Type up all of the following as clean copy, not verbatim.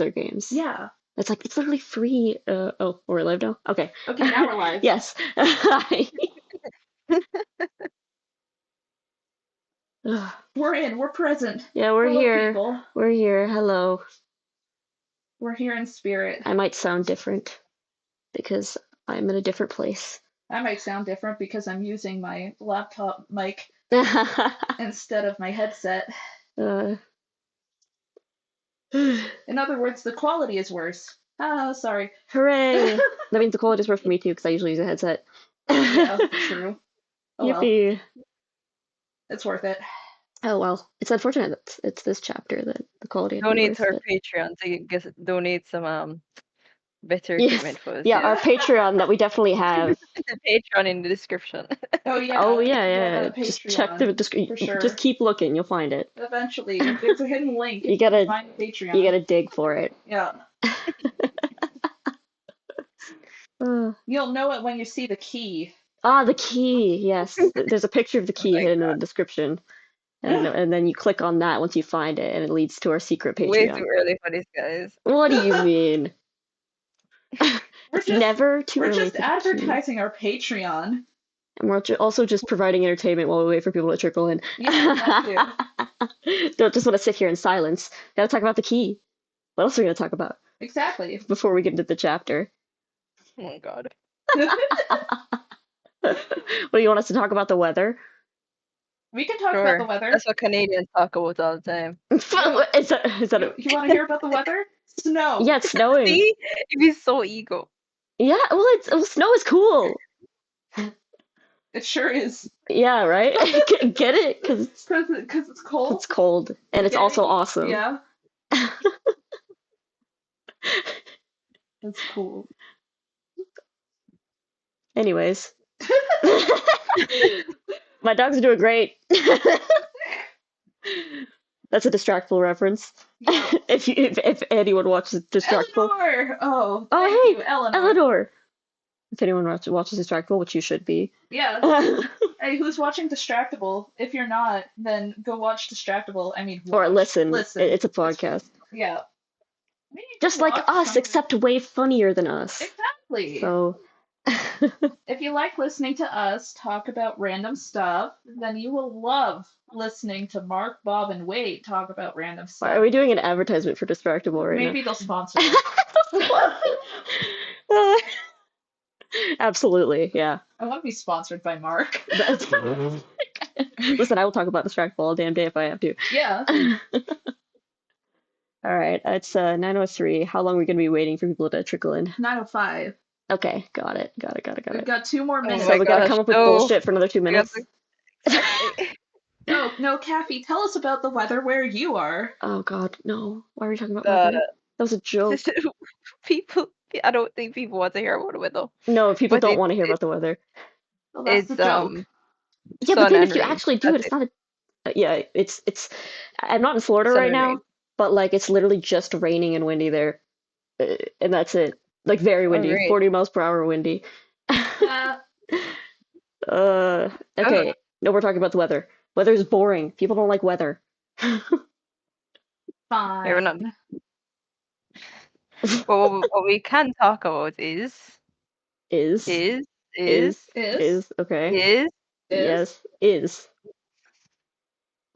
their games. Yeah. It's like, it's literally free. Oh, we're live now? Okay. Okay, now we're live. Yes. Ugh. We're in. We're present. Yeah, we're Hello, here. people. We're here. Hello. We're here in spirit. I might sound different because I'm in a different place. I might sound different because I'm using my laptop mic instead of my headset. Uh, In other words, the quality is worse. Oh, sorry. Hooray! That means the quality is worse for me too, because I usually use a headset. Yeah, true. Oh well, Yippee. it's worth it. Oh well. It's unfortunate that it's this chapter that the quality had to be Donate worse, to our but... Patreon to donate some better Yes. equipment for us. Yeah, our Patreon that we definitely have. The Patreon in the description. Oh yeah. Oh yeah. Just check the Patreon, description. for sure. Just keep looking, you'll find it. Eventually, it's a hidden link. You gotta find Patreon. You gotta dig for it. Yeah. You'll know it when you see the key. Ah, the key. Yes, there's a picture of the key hidden in the description, and then you click on that once you find it, and it leads to our secret Patreon. Way too early for these guys. What do you mean? It's never too early. We're just advertising our Patreon. And we're also just providing entertainment while we wait for people to trickle in. Yeah, that too. Don't just want to sit here in silence. Gotta talk about the key. What else are we gonna talk about? Exactly. Before we get into the chapter. Oh my god. What do you want us to talk about? The weather? We can talk about the weather. That's what Canadians talk about all the time. Is that you want to hear about the weather? Snow. Yeah, it's snowing. See? It'd be so ego. Yeah, well, snow is cool. It sure is. Yeah, right? Get it? Because it's cold. It's cold, and it's also awesome. Yeah. That's cool. Anyways. My dogs are doing great. That's a Distractful reference. Yeah. if anyone watches Distractful. Eleanor! Oh, hey, you, Eleanor. Eleanor. If anyone watches Distractful, which you should be. Yeah. Hey, who's watching Distractable? If you're not, then go watch Distractable. I mean, or listen. It's a podcast. Yeah. Just like us, except way funnier than us. Exactly. So. If you like listening to us talk about random stuff, then you will love listening to Mark, Bob, and Wade talk about random stuff. Are we doing an advertisement for Distractable right now? Maybe they'll sponsor it. Absolutely, yeah. I want to be sponsored by Mark. Listen, I will talk about Distractable all damn day if I have to. Yeah. All right, it's 9:03. How long are we going to be waiting for people to trickle in? 9:05. Okay, got it. We've got 2 more minutes. So we gotta come up with bullshit for another 2 minutes. No, Kathy, tell us about the weather where you are. Oh god, no. Why are we talking about weather? That was a joke. I don't think people want to hear about the weather. No, people don't want to hear about the weather. Well, that's the joke. Yeah, but then if you actually do it's not a... Yeah, it's... I'm not in Florida right now, but like it's literally just raining and windy there. And that's it. Like very windy, 40 miles per hour windy. Okay. No, we're talking about the weather. Weather is boring. People don't like weather. Fine. We're not. Well, what we can talk about is. Okay.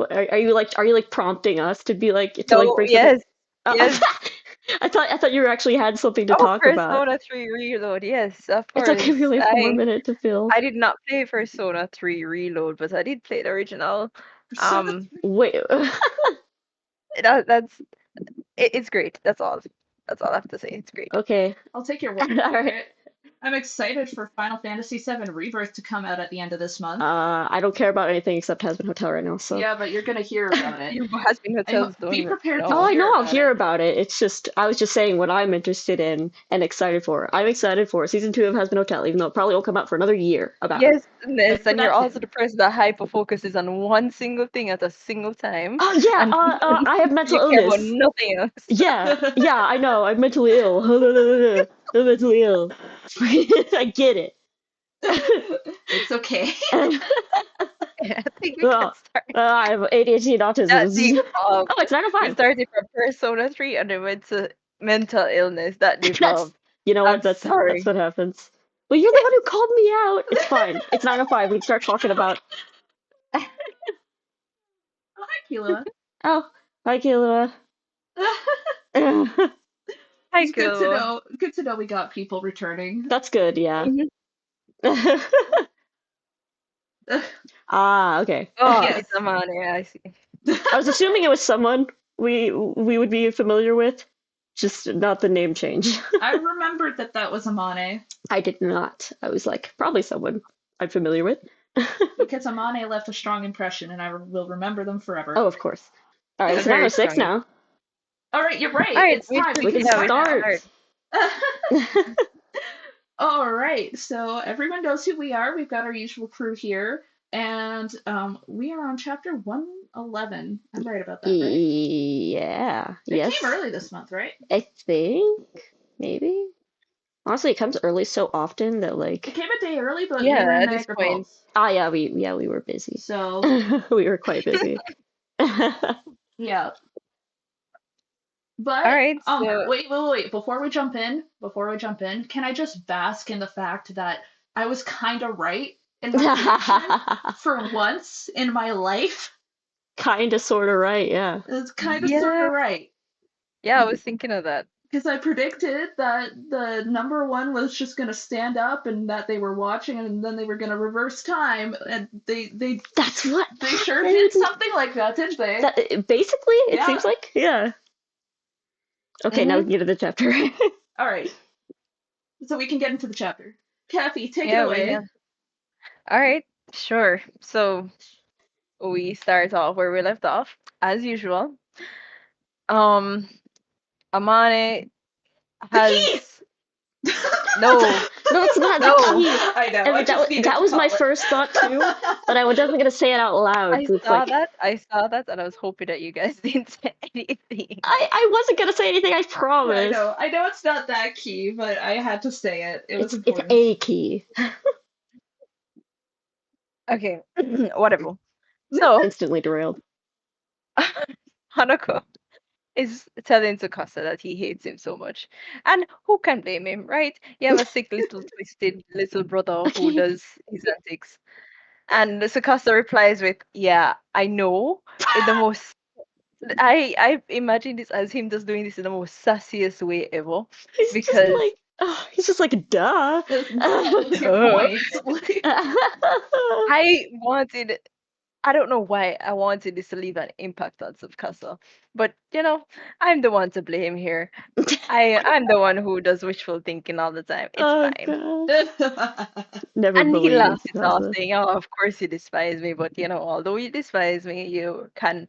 Are you like prompting us to be like bring yes. Something? Yes. I thought you actually had something to talk about. Persona 3 Reload, yes, of course. It's okay, we only have 1 more minute to fill. I did not play Persona 3 Reload, but I did play the original. Wait. It's great. That's all I have to say. It's great. Okay. I'll take your word for it. I'm excited for Final Fantasy VII Rebirth to come out at the end of this month. I don't care about anything except Hazbin Hotel right now, so... Yeah, but you're gonna hear about it. Hazbin Hotel. Be prepared to I know I'll hear about it. It's just, I was just saying what I'm interested in and excited for. I'm excited for Season 2 of Hazbin Hotel, even though it probably won't come out for another year. Yes, and you're also the person that hyper-focuses on one single thing at a single time. Oh, yeah, I have mental illness. Care about nothing else. Yeah, I know, I'm mentally ill. I'm mentally ill. I get it. It's okay. I think we can start. I have ADHD and autism. Oh, it's 9:05. We started from Persona 3 and then went to mental illness that developed. You know what? I'm sorry. That's what happens. Well, you're the one who called me out. It's fine. It's 9:05. We can start talking about. Oh, hi, Kila. Oh, hi, Kayla. Hi, It's good to Kilo. know. Good to know we got people returning. That's good. Yeah. Mhm. Ah, okay. Oh, Yes. it's Amane. I see. I was assuming it was someone we would be familiar with, just not the name change. I remembered that was Amane I did not. I was like, probably someone I'm familiar with. because Amane left a strong impression, and I will remember them forever. Oh, of course. All right, A it's very 9:06 strong. now. All right, you're right. All right, It's time. We can start. All right, so everyone knows who we are. We've got our usual crew here, and we are on chapter 111. I'm right about that, right? Yeah. It Yes. came early this month, right? I think maybe. Honestly, it comes early so often that like. It came a day early, but we Yeah, were in at this Niagara point. Falls. Ah, yeah, we were busy. So we were quite busy. yeah. But All right, so wait. Before we jump in, can I just bask in the fact that I was kind of right in my prediction for once in my life? Kinda, sorta right, yeah. It's kind of sort of right. Yeah, I was thinking of that. Because I predicted that the number one was just going to stand up and that they were watching and then they were going to reverse time. And they That's what they sure happened. did something like that, didn't they? Basically, it Yeah. seems like, yeah. Okay, now we can get to the chapter. All right. So we can get into the chapter. Kathy, take it Yeah, away. All right, sure. So we start off where we left off, as usual. Amane has no. No, it's not No. the key. I know. I mean, that was my first thought too, but I wasn't gonna say it out loud. I saw that, and I was hoping that you guys didn't say anything. I wasn't gonna say anything. I promise. I know it's not that key, but I had to say it. It was important. It's a key. Okay, whatever. So Instantly derailed. Hanako is telling Tsukasa that he hates him so much. And who can blame him, right? You have a sick little twisted little brother who does his antics. And Tsukasa replies with, "Yeah, I know." In the most I imagine this as him just doing this in the most sassiest way ever. Because he's just like, duh. That's your point. I don't know why I wanted this to leave an impact on Tsukasa, but I'm the one to blame here. I'm the one who does wishful thinking all the time. It's fine. God. Never And he laughs it off, Tsukasa. saying, "Oh, of course you despise me, but although you despise me, you never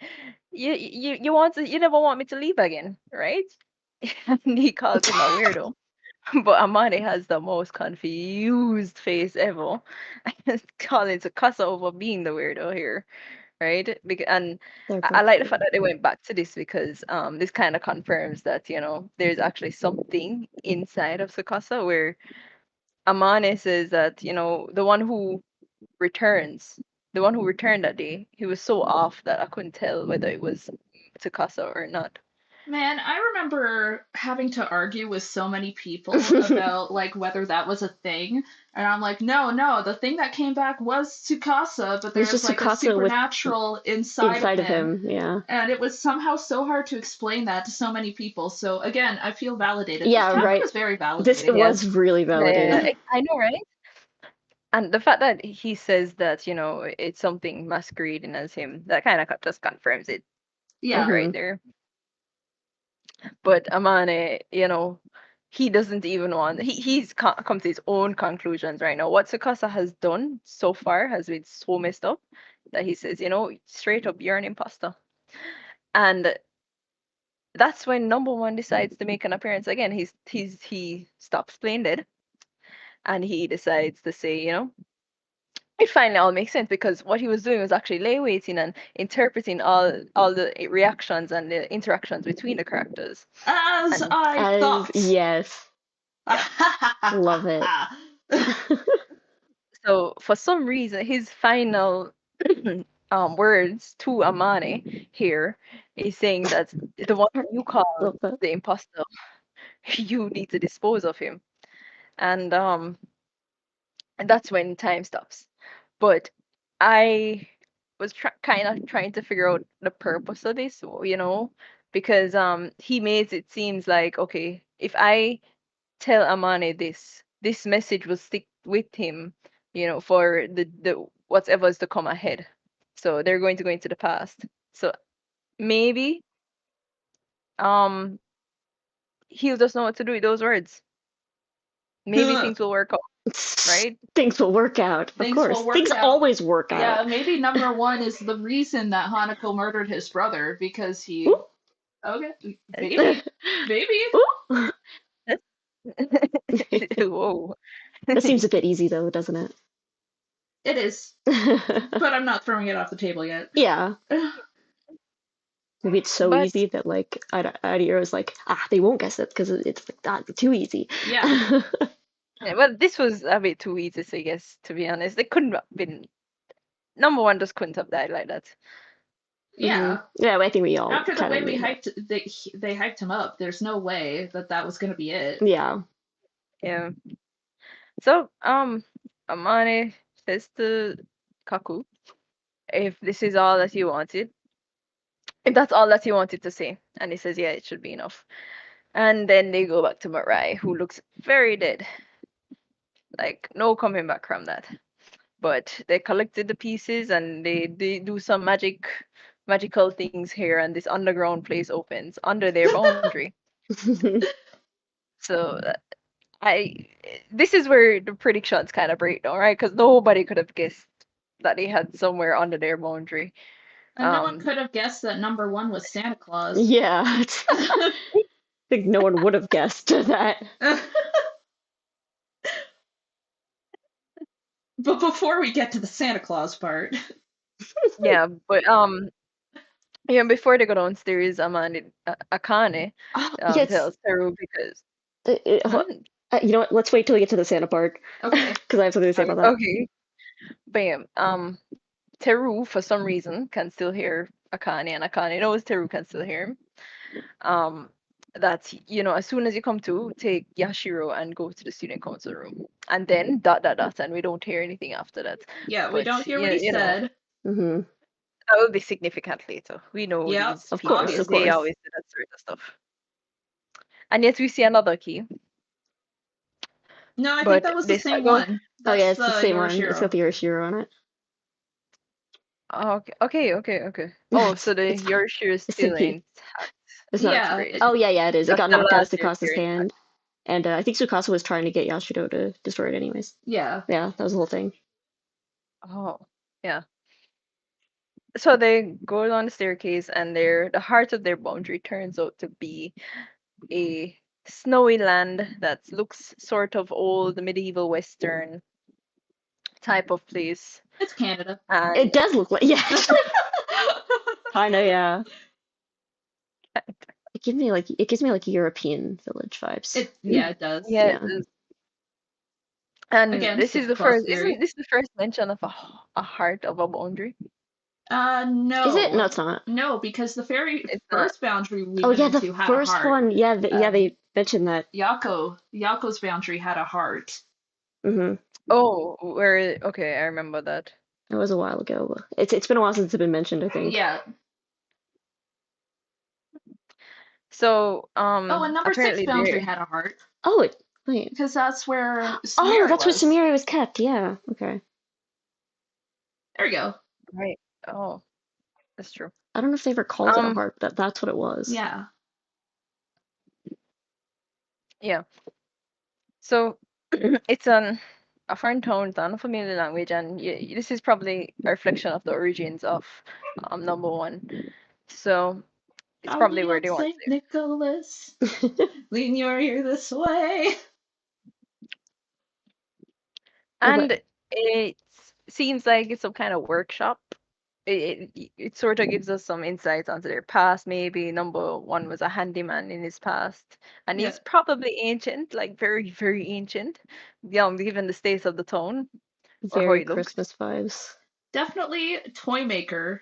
want me to leave again, right?" And he calls him a weirdo. But Amane has the most confused face ever, calling Tsukasa over being the weirdo here, right? And I like the fact that they went back to this because this kind of confirms that there's actually something inside of Tsukasa where Amane says that the one who returned that day, he was so off that I couldn't tell whether it was Tsukasa or not. Man, I remember having to argue with so many people about like whether that was a thing, and I'm like, no, the thing that came back was Tsukasa, but there's like a supernatural inside of him. Yeah. And it was somehow so hard to explain that to so many people. So again, I feel validated. Yeah, this right. was very validated. It was really validated. Yeah, I know, right? And the fact that he says that, it's something masquerading as him, that kind of just confirms it. Yeah. Right there. But Amane, he doesn't even want, he's come to his own conclusions right now. What Tsukasa has done so far has been so messed up that he says, straight up, you're an imposter. And that's when number one decides to make an appearance again. He stops playing dead. And he decides to say, it finally all makes sense because what he was doing was actually lay waiting and interpreting all the reactions and the interactions between the characters. As I thought. Yes. Love it. So for some reason, his final words to Amane here is saying that the one you call the imposter you need to dispose of him. And that's when time stops. But I was kind of trying to figure out the purpose of this, because he makes it seems like, okay, if I tell Amane this message will stick with him, for the whatever's to come ahead. So they're going to go into the past. So maybe um he'll just know what to do with those words. Maybe things will work out, right? Things will work out. Of course. Things always work out. Yeah, maybe number one is the reason that Hanako murdered his brother because he. Ooh. Okay, maybe. Whoa. That seems a bit easy, though, doesn't it? It is. But I'm not throwing it off the table yet. Yeah. Maybe it's so easy that, like, Adir was like, they won't guess it because it's like, too easy. Yeah. Yeah, well, this was a bit too easy, I guess, to be honest. It couldn't have been. Number one just couldn't have died like that. Yeah. Mm-hmm. Yeah, I think we all. After the way we hyped, they hyped him up. There's no way that was going to be it. Yeah. Yeah. So, Amane says to Kaku, if this is all that you wanted, if that's all that you wanted to say, and he says, yeah, it should be enough. And then they go back to Marai, who looks very dead. Like, no coming back from that. But they collected the pieces and they do some magical things here, and this underground place opens under their boundary. So this is where the predictions kind of break down, right? Because nobody could have guessed that they had somewhere under their boundary. And no one could have guessed that number one was Santa Claus. Yeah. I think no one would have guessed that. But before we get to the Santa Claus part. Yeah, but before they go downstairs, Akane tells Teru because you know what? Let's wait till we get to the Santa part. Okay. Because I have something to say about that. Okay. Bam. Teru, for some reason, can still hear Akane, and Akane knows Teru can still hear him. That, as soon as you come to, take Yashiro and go to the student council room. And then ... and we don't hear anything after that. Yeah, we don't hear what he said. Mm-hmm. That will be significant later. We know these of people, course. they always do that sort of stuff. And yet we see another key. No, I think that was the same one. That's it's the same one. It's got the Yorishiro on it. Okay. Oh, so the Yorishiro is still intact. It's not great. Oh, yeah, it is. It got knocked out of Tsukasa's hand. And I think Tsukasa was trying to get Yashiro to destroy it anyways. Yeah. Yeah, that was the whole thing. Oh, yeah. So they go down the staircase, and the heart of their boundary turns out to be a snowy land that looks sort of old, medieval Western type of place. It's Canada. And it does look like, yeah. Kinda, yeah. It gives me like European village vibes. It does. Yeah. It does. And again, this is the first. Isn't this the first mention of a heart of a boundary? No. Is it? No, it's not. No, because the first boundary we went into had a heart. Oh yeah, the first one. Yeah, they mentioned that. Yako's boundary had a heart. Mm-hmm. Oh, okay, I remember that. It was a while ago. It's been a while since it's been mentioned, I think. Yeah. So, and number 6 boundary had a heart. Oh, wait. Because that's where Samira that's where Samira was kept. Yeah. Okay. There you go. Right. Oh, that's true. I don't know if they ever called it a heart, but that's what it was. Yeah. Yeah. So it's a foreign tone, it's unfamiliar language, and this is probably a reflection of the origins of number one. So it's probably where they want St. Nicholas, lean your ear this way. And it seems like it's some kind of workshop. It sort of gives us some insights onto their past. Maybe number one was a handyman in his past, and he's probably ancient, like very, very ancient. Given the state of the town, very Christmas vibes. Definitely toy maker.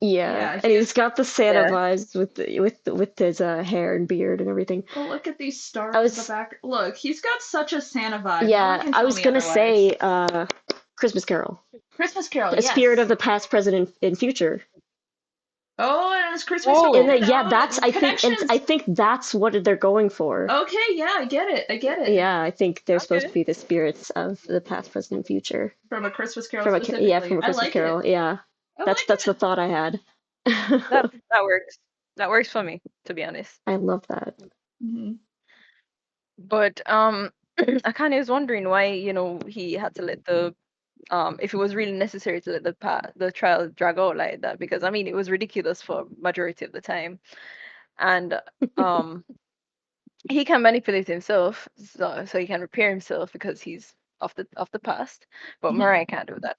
Yeah, and he's got the Santa vibes with his hair and beard and everything. Well, look at these stars in the back. Look, he's got such a Santa vibe. Yeah, I was gonna say Christmas Carol. Christmas Carol, the spirit of the past, present, and future. Oh, and it's Christmas. And yeah, that's I think that's what they're going for. Okay, yeah, I get it. Yeah, I think they're supposed to be the spirits of the past, present, and future. From a Christmas Carol. From a Christmas Carol. Yeah, that's the thought I had. that works. That works for me, to be honest. I love that. Mm-hmm. But I kind of was wondering why he had to let the if it was really necessary to let the trial drag out like that, because I mean it was ridiculous for majority of the time, and he can manipulate himself so he can repair himself because he's of the past, but Mariah can't do that.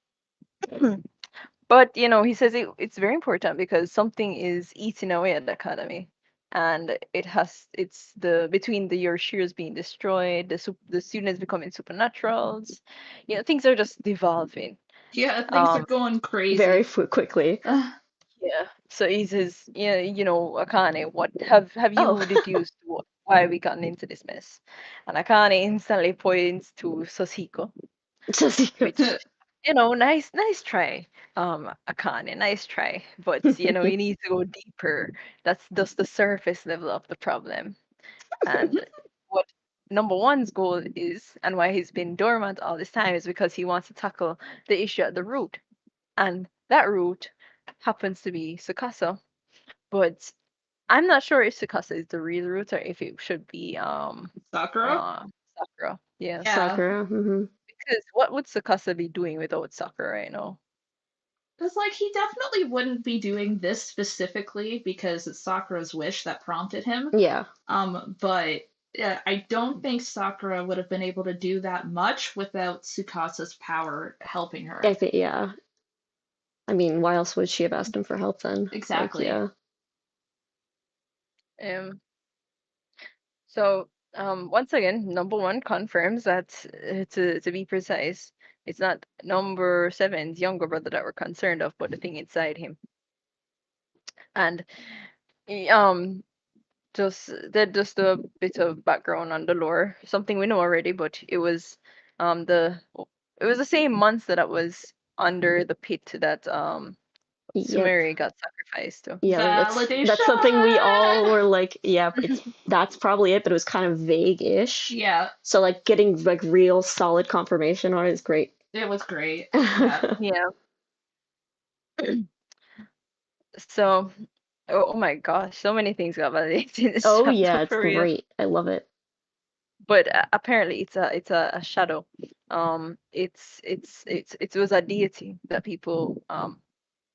But he says it's very important because something is eating away at the academy, and it's between your shears being destroyed, the students becoming supernaturals, things are just devolving. Yeah, things are going crazy very quickly. Yeah, so he says, Akane, what have you deduced why we gotten into this mess? And Akane instantly points to Sosiko. Which, nice try, Akane, nice try. But you need to go deeper. That's just the surface level of the problem. And what number one's goal is, and why he's been dormant all this time, is because he wants to tackle the issue at the root. And that root happens to be Tsukasa. But I'm not sure if Tsukasa is the real root or if it should be Sakura. Sakura. Yeah. Sakura. Mm-hmm. Because what would Tsukasa be doing without Sakura right now? Because he definitely wouldn't be doing this specifically because it's Sakura's wish that prompted him. Yeah. But I don't think Sakura would have been able to do that much without Tsukasa's power helping her. I think, yeah. I mean, why else would she have asked him for help then? Exactly. So once again, number one confirms that to be precise, it's not number 7's younger brother that we're concerned of, but the thing inside him. And just a bit of background on the lore, something we know already, but it was the same monster that was under the pit that Sumeri got sacrificed to. Yeah, that's something we all were like, yeah, that's probably it, but it was kind of vague-ish. Yeah. So like getting like real solid confirmation on it is great. It was great. Yeah. So, oh my gosh, so many things got validated in this chapter. Yeah, it's great. I love it. But apparently it's a shadow. It was a deity that people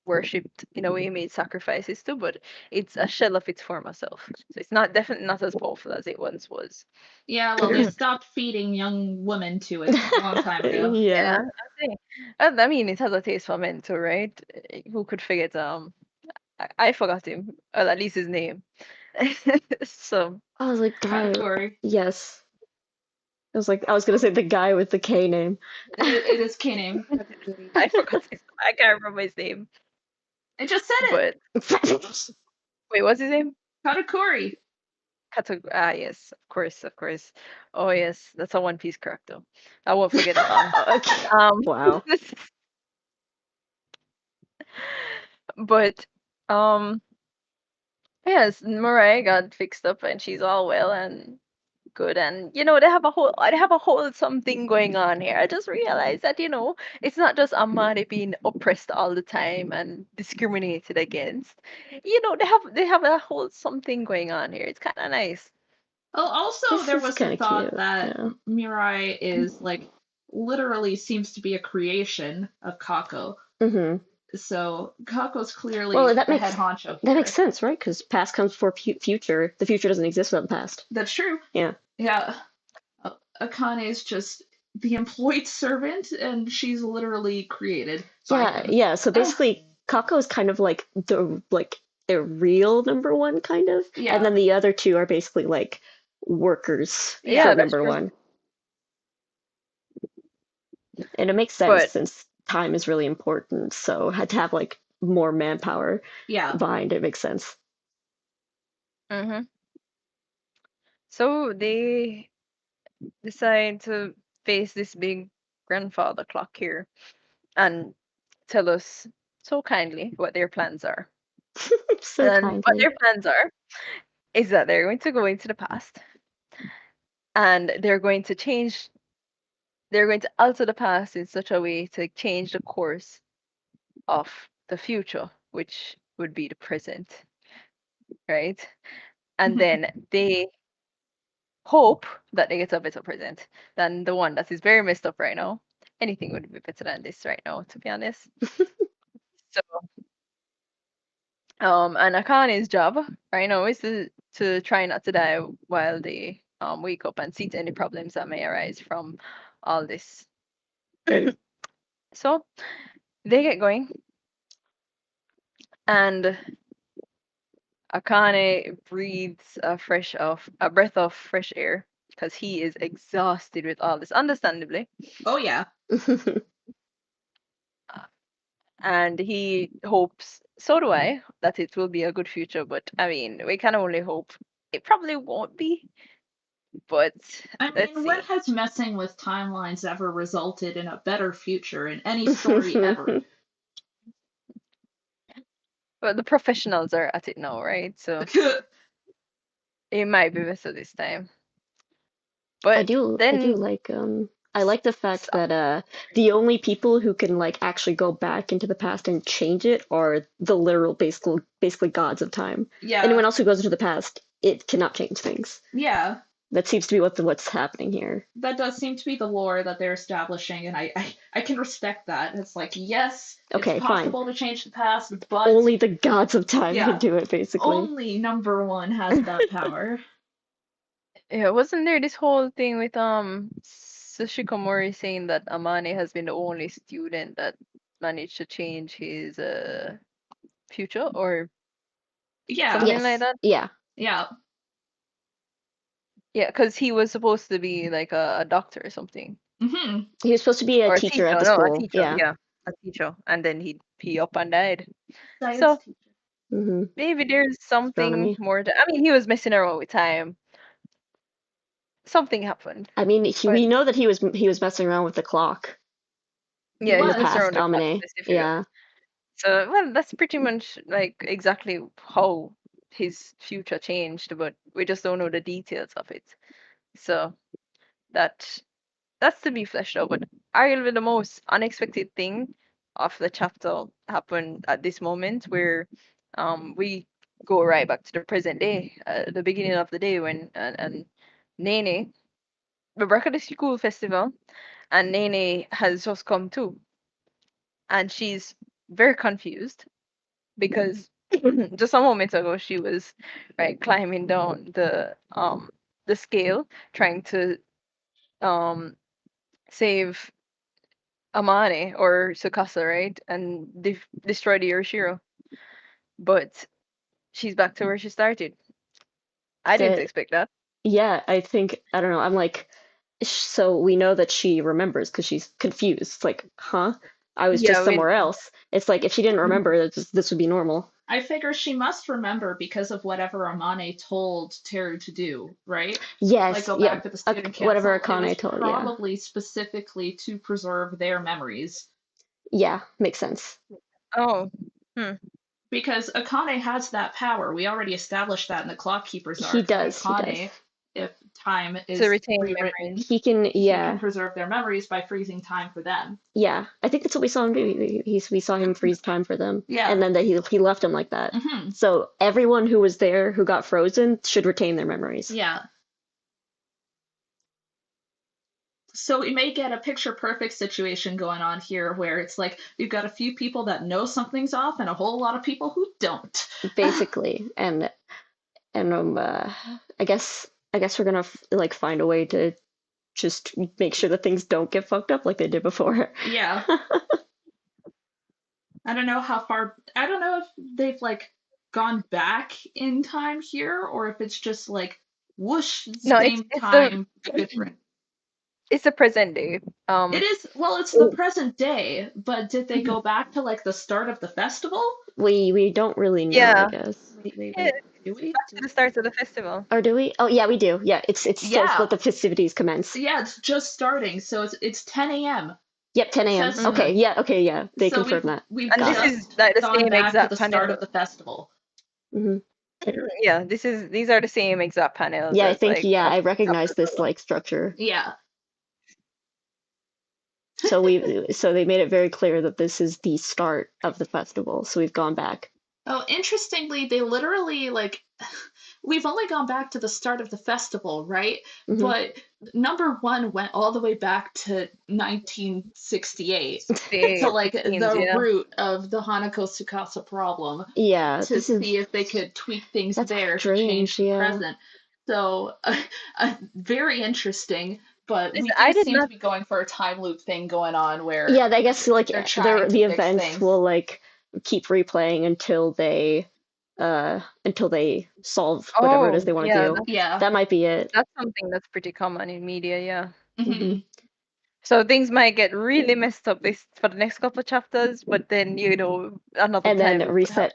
worshipped, in a way, made sacrifices to, but it's a shell of its former self. So it's definitely not as powerful as it once was. Yeah, well, they stopped feeding young women to it a long time ago. Yeah. I mean, it has a taste for men too, right? Who could forget? I forgot him, or at least his name. So I was like, Katakuri. Yes. I was gonna say the guy with the K name. It is K name. I forgot I can't remember his name. I just said it. But wait, what's his name? Katakuri. Yes, of course. Oh yes, that's a One Piece character. I won't forget that. Okay. Wow. But yes, Mariah got fixed up and she's all well and good, and they have a whole something going on here. I just realized that it's not just Amari being oppressed all the time and discriminated against. They have a whole something going on here. It's kind of nice. Well, also there was the thought that Mirai is like literally seems to be a creation of Kako. Mm-hmm. So Kako's clearly the head honcho. That makes sense, right? Because past comes before future. The future doesn't exist without the past. That's true. Yeah. Yeah. Akane is just the employed servant, and she's literally created. Yeah. So basically, Kako is kind of like the real number one, kind of. Yeah. And then the other two are basically like workers for number one. And it makes sense since time is really important, so had to have like more manpower behind it. Makes sense. Mm-hmm. So they decide to face this big grandfather clock here and tell us so kindly what their plans are. So And kindly. what their plans are is that they're going to go into the past and they're going to alter the past in such a way to change the course of the future, which would be the present, right? And then they hope that they get a better present than the one that is very messed up right now. Anything would be better than this right now, to be honest. So, and Akane's job right now is to try not to die while they wake up and see any problems that may arise from all this. So they get going, and Akane breathes a breath of fresh air because he is exhausted with all this, understandably. Oh yeah. And he hopes, so do I, that it will be a good future. But I mean, we can only hope. It probably won't be, but I mean, when has messing with timelines ever resulted in a better future in any story ever? But the professionals are at it now, right? So it might be better this time. But I do like I like the fact that the only people who can like actually go back into the past and change it are the literal basically gods of time. Yeah. Anyone else who goes into the past, it cannot change things. Yeah. That seems to be what's happening here. That does seem to be the lore that they're establishing, and I can respect that. It's like, yes, it's possible to change the past, but only the gods of time can do it, basically. Only number one has that power. Yeah, wasn't there this whole thing with Sushikomori saying that Amane has been the only student that managed to change his future or something like that? Yeah. Yeah. Yeah, because he was supposed to be like a doctor or something. Mm-hmm. He was supposed to be a teacher at the school. A teacher, yeah, a teacher, and then he up and died. So maybe there's something more. I mean, he was messing around with time. Something happened. I mean, we know that he was messing around with the clock. Yeah, in the past, Amane. Yeah. So, well, that's pretty much like exactly how his future changed, but we just don't know the details of it. So that's to be fleshed out. But arguably the most unexpected thing of the chapter happened at this moment where we go right back to the present day, the beginning of the day when and Nene, we're back at the school festival, and Nene has just come too. And she's very confused because just a moment ago she was climbing down the scale trying to save Amane or Sukasa, right? And destroy the Yoshiro. But she's back to where she started. I didn't expect that. Yeah, I don't know. I'm like, so we know that she remembers because she's confused. It's like, huh? I was just somewhere else. It's like if she didn't remember, this would be normal. I figure she must remember because of whatever Amane told Teru to do, right? Yes. Like go back to the student council. Whatever Akane told. Probably specifically to preserve their memories. Yeah, makes sense. Oh. Because Akane has that power. We already established that in the Clock Keeper's arc. He does. Akane, if time is to retain rewritten, he can preserve their memories by freezing time for them. Yeah, I think that's what we saw him do. We saw him freeze time for them. Yeah. And then that he left him like that. Mm-hmm. So everyone who was there who got frozen should retain their memories. Yeah. So we may get a picture perfect situation going on here where it's like you've got a few people that know something's off and a whole lot of people who don't. Basically. and I guess we're gonna like find a way to just make sure that things don't get fucked up like they did before. Yeah. I don't know if they've like gone back in time here or if it's just like whoosh, same time, different. It's the present day. It is, well, it's the present day, but did they go back to like the start of the festival? We don't really know, I Yeah. guess. Yeah, Do we? back to the start of the festival. Or do we? Oh yeah, we do. Yeah, it says Yeah. let the festivities commence. Yeah, it's just starting, so it's 10 a.m. Yep, 10 a.m. Says- Okay, yeah. They So confirmed that. we've And this Got it. is like the gone same back to exact the start panel. of the festival. hmm Yeah, these are the same exact panels Yeah, I as think like I of recognize chapter this 7. like structure. Yeah. So they made it very clear that this is the start of the festival. So we've gone back. Oh, interestingly, they literally like we've only gone back to the start of the festival, right? Mhm. But number one went all the way back to 1968 to like the Yeah. root of the Hanako Tsukasa problem Yeah, to see if they could tweak things that's there to strange, change the yeah. present. So very interesting, but we I do did seem not. to be going for a time loop thing going on where Yeah, I guess like they're trying to the fix events things. will like keep replaying until they solve whatever it is they want to yeah, do. Yeah. That might be it. That's something that's pretty common in media, yeah. Mhm. So things might get really messed up this for the next couple of chapters, but then another And time then reset.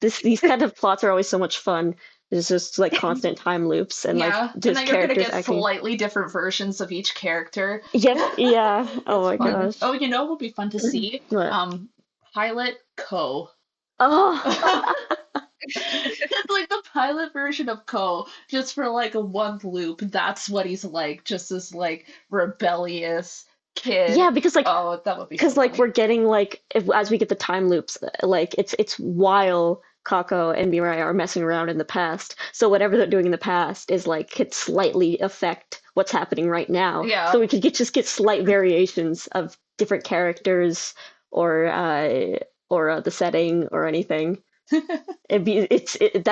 These kind of plots are always so much fun. There's just like constant time loops and like Yeah, and just then you're gonna characters get acting. slightly different versions of each character. Yep, yeah. Oh my Fun. gosh. Oh, you know what would be fun to see? What? Pilot Ko. Oh, It's like the pilot version of Ko, just for like a one loop. That's what he's like, just this like rebellious kid. yeah, because like Oh, that would be so like funny. we're getting like as we get the time loops, like it's while Kako and Mirai are messing around in the past. So whatever they're doing in the past is like could slightly affect what's happening right now. Yeah. So we could just get slight variations of different characters or the setting or anything. That'd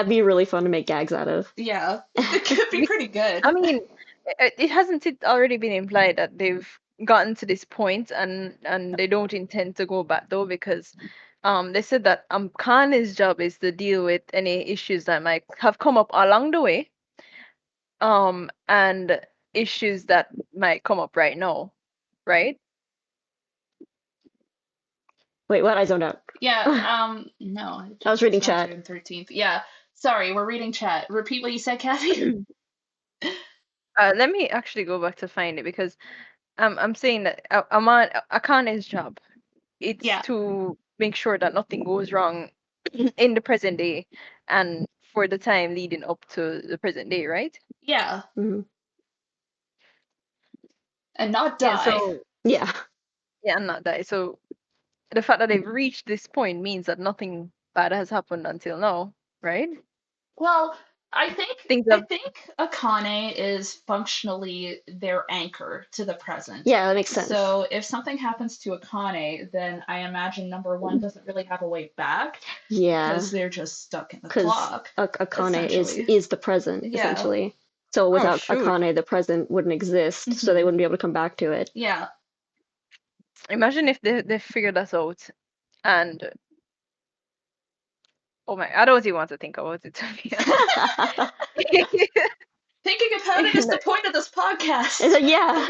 be really fun to make gags out of. Yeah, it could be pretty good. I mean, it hasn't it already been implied that they've gotten to this point and they don't intend to go back though, because they said that Kane's job is to deal with any issues that might have come up along the way, and issues that might come up right now, right? Wait, what? I zoned out. Yeah, no. I was reading chat. 13th. Yeah. Sorry, we're reading chat. Repeat what you said, Kathy. Let me actually go back to find it, because I'm saying that Akane's job, it's to make sure that nothing goes wrong in the present day and for the time leading up to the present day, right? Yeah. Mm-hmm. And not die. Yeah, and not die. So the fact that they've reached this point means that nothing bad has happened until now, right? Well, I think Akane is functionally their anchor to the present. Yeah, that makes sense. So if something happens to Akane, then I imagine number one doesn't really have a way back. Yeah, because they're just stuck in the clock. Akane is the present, essentially. So without Akane, the present wouldn't exist, so they wouldn't be able to come back to it. Yeah. Imagine if they figured that out, and oh my, I don't even want to think about it, to be honest. Thinking about it is the point of this podcast. Yeah.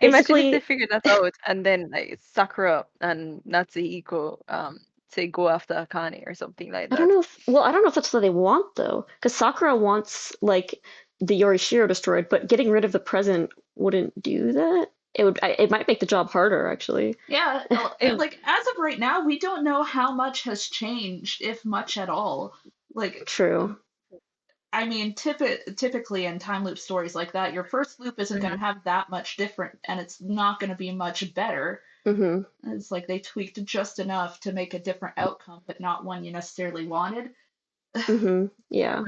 Imagine if they figured that out, and then like Sakura and Natsuhiko say go after Akane or something like that. I don't know if that's what they want though, because Sakura wants like the Yorishiro destroyed, but getting rid of the present wouldn't do that. It might make the job harder, actually. Yeah, like as of right now, we don't know how much has changed, if much at all. Like true. I mean, typically in time loop stories like that, your first loop isn't going to have that much different, and it's not going to be much better. It's like they tweaked just enough to make a different outcome, but not one you necessarily wanted. Yeah.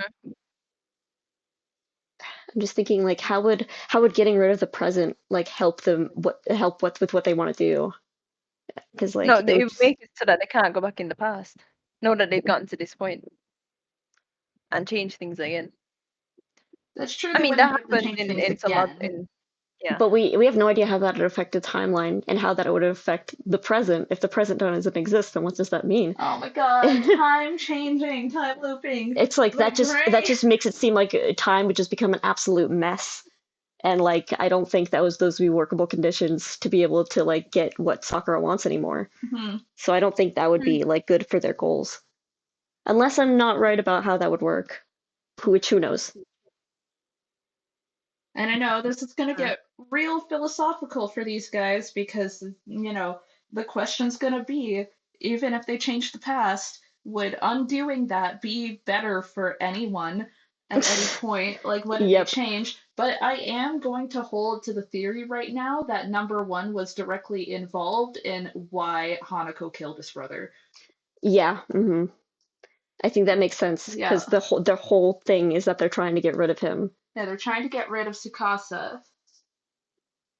I'm just thinking, like, how would getting rid of the present like help them? With what they want to do? Because like no, they make it so that they can't go back in the past. Know that they've gotten to this point and change things again. That's true. I mean, that happened in some other. Yeah. But we have no idea how that would affect the timeline and how that would affect the present. If the present doesn't exist, then what does that mean? Oh my god, time changing, time looping. It's like that just makes it seem like time would just become an absolute mess. And like I don't think that was those be workable conditions to be able to like get what Sakura wants anymore. Hmm. So I don't think that would be like good for their goals. Unless I'm not right about how that would work. Which who knows? And I know this is going to get real philosophical for these guys because, the question's going to be, even if they change the past, would undoing that be better for anyone at any point? Like, what did they Yep. change? But I am going to hold to the theory right now that number one was directly involved in why Hanako killed his brother. Yeah. I think that makes sense Yeah. because the whole thing is that they're trying to get rid of him. Yeah, they're trying to get rid of Tsukasa.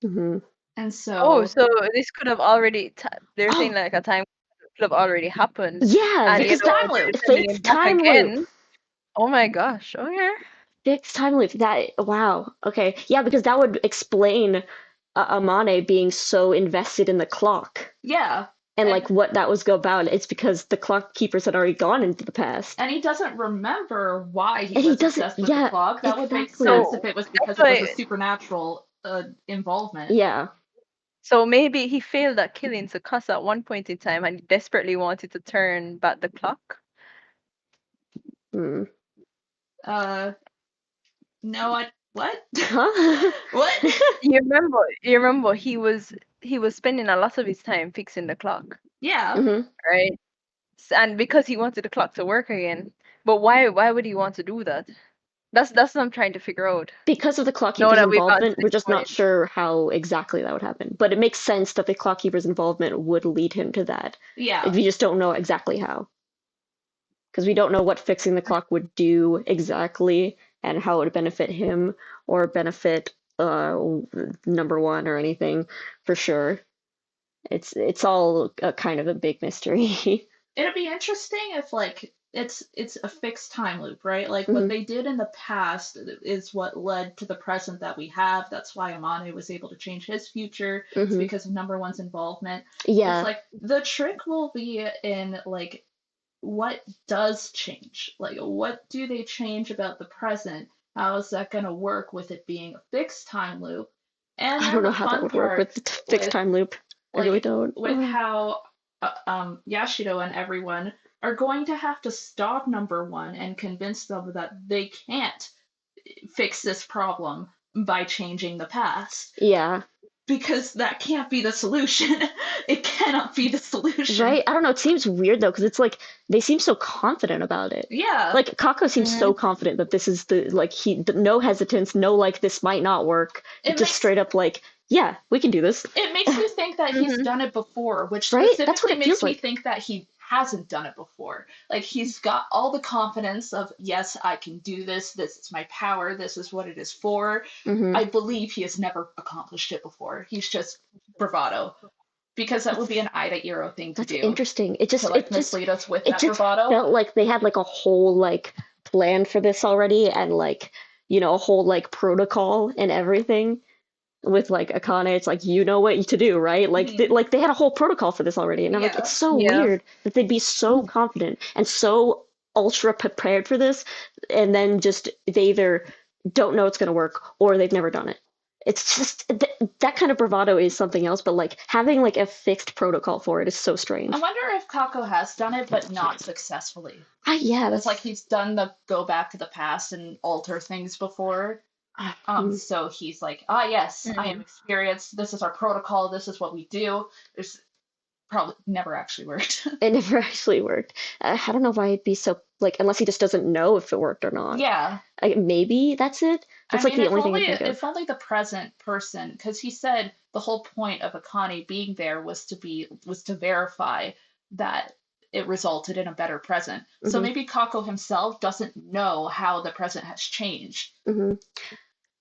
Hmm And Oh, so, so this could have already, they're saying Oh, like a time could have already happened. yeah, And, because time they're loop. sending fixed him back time loop. again. Oh my gosh. Okay. Fixed time loop. That wow. Okay. Yeah, because that would explain Amane being so invested in the clock Yeah. and like what that was go about. It's because the clock keepers had already gone into the past. And he doesn't remember why he And he was doesn't, obsessed with the yeah, clock. That would make exactly. sense So if it was that's because it was a why, supernatural involvement. Yeah. so maybe he failed at killing Tsukasa at one point in time and he desperately wanted to turn back the clock. Hmm. Uh, no, what? Huh? What? You remember he was spending a lot of his time fixing the clock, Yeah. hmm right? And because he wanted the clock to work again. But why would he want to do that? That's what I'm trying to figure out. Because of the Now clockkeeper's that we've gotten to involvement, we're this just not point. sure how exactly that would happen. But it makes sense that the clockkeeper's involvement would lead him to that. Yeah. We just don't know exactly how. Because we don't know what fixing the clock would do exactly and how it would benefit him or benefit number one or anything for sure. It's all a kind of a big mystery. It'd be interesting if like it's a fixed time loop, right? Like what hmm they did in the past is what led to the present that we have. That's why Amane was able to change his future. It's hmm because of number one's involvement. It's Yeah, like the trick will be in like what does change? Like what do they change about the present? How is that going to work with it being a fixed time loop? And I then don't know the how that fun would work with part the fixed with time loop. I really like don't. with how Yashido and everyone are going to have to stop number one and convince them that they can't fix this problem by changing the past Yeah, because that can't be the solution. It cannot be the solution. right? I don't know. It seems weird though, because it's like they seem so confident about it. Yeah, Like Kako seems so confident that this is the like no hesitance, no like this might not work. it Just makes straight up like, yeah, we can do this. it makes you think that he's Hmm. done it before, which Right? That's what specifically it feels makes me like. think that he hasn't done it before. Like he's got all the confidence of, yes, I can do this. This is my power. This is what it is for. hmm I believe he has never accomplished it before. He's just bravado. Because that would be an Ida Iro thing to That's do, interesting. to like mislead us with It that just bravado. felt like they had like a whole like plan for this already and like a whole like protocol and everything with like Akane. It's like you know what to do, right? Like Mhm. they had a whole protocol for this already, and I'm like, it's Yeah. so Yeah. weird that they'd be so confident and so ultra prepared for this, and then just they either don't know it's gonna work or they've never done it. It's just that kind of bravado is something else, but like having like a fixed protocol for it is so I strange. wonder if Kako has done it, but not successfully. Yeah, It's like that's he's done the go back to the past and alter things before. mm, So he's like, ah, yes, I am Mm. experienced. This is our protocol. This is what we do. There's probably never actually worked. it never actually worked. I don't know why it'd be so like unless he just doesn't know if it worked or not. Yeah. Maybe that's it. I That's like mean, the only thing I think of. if only the present person, because he said the whole point of Akane being there was to verify that it resulted in a better present. So hmm maybe Kako himself doesn't know how the present has changed. hmm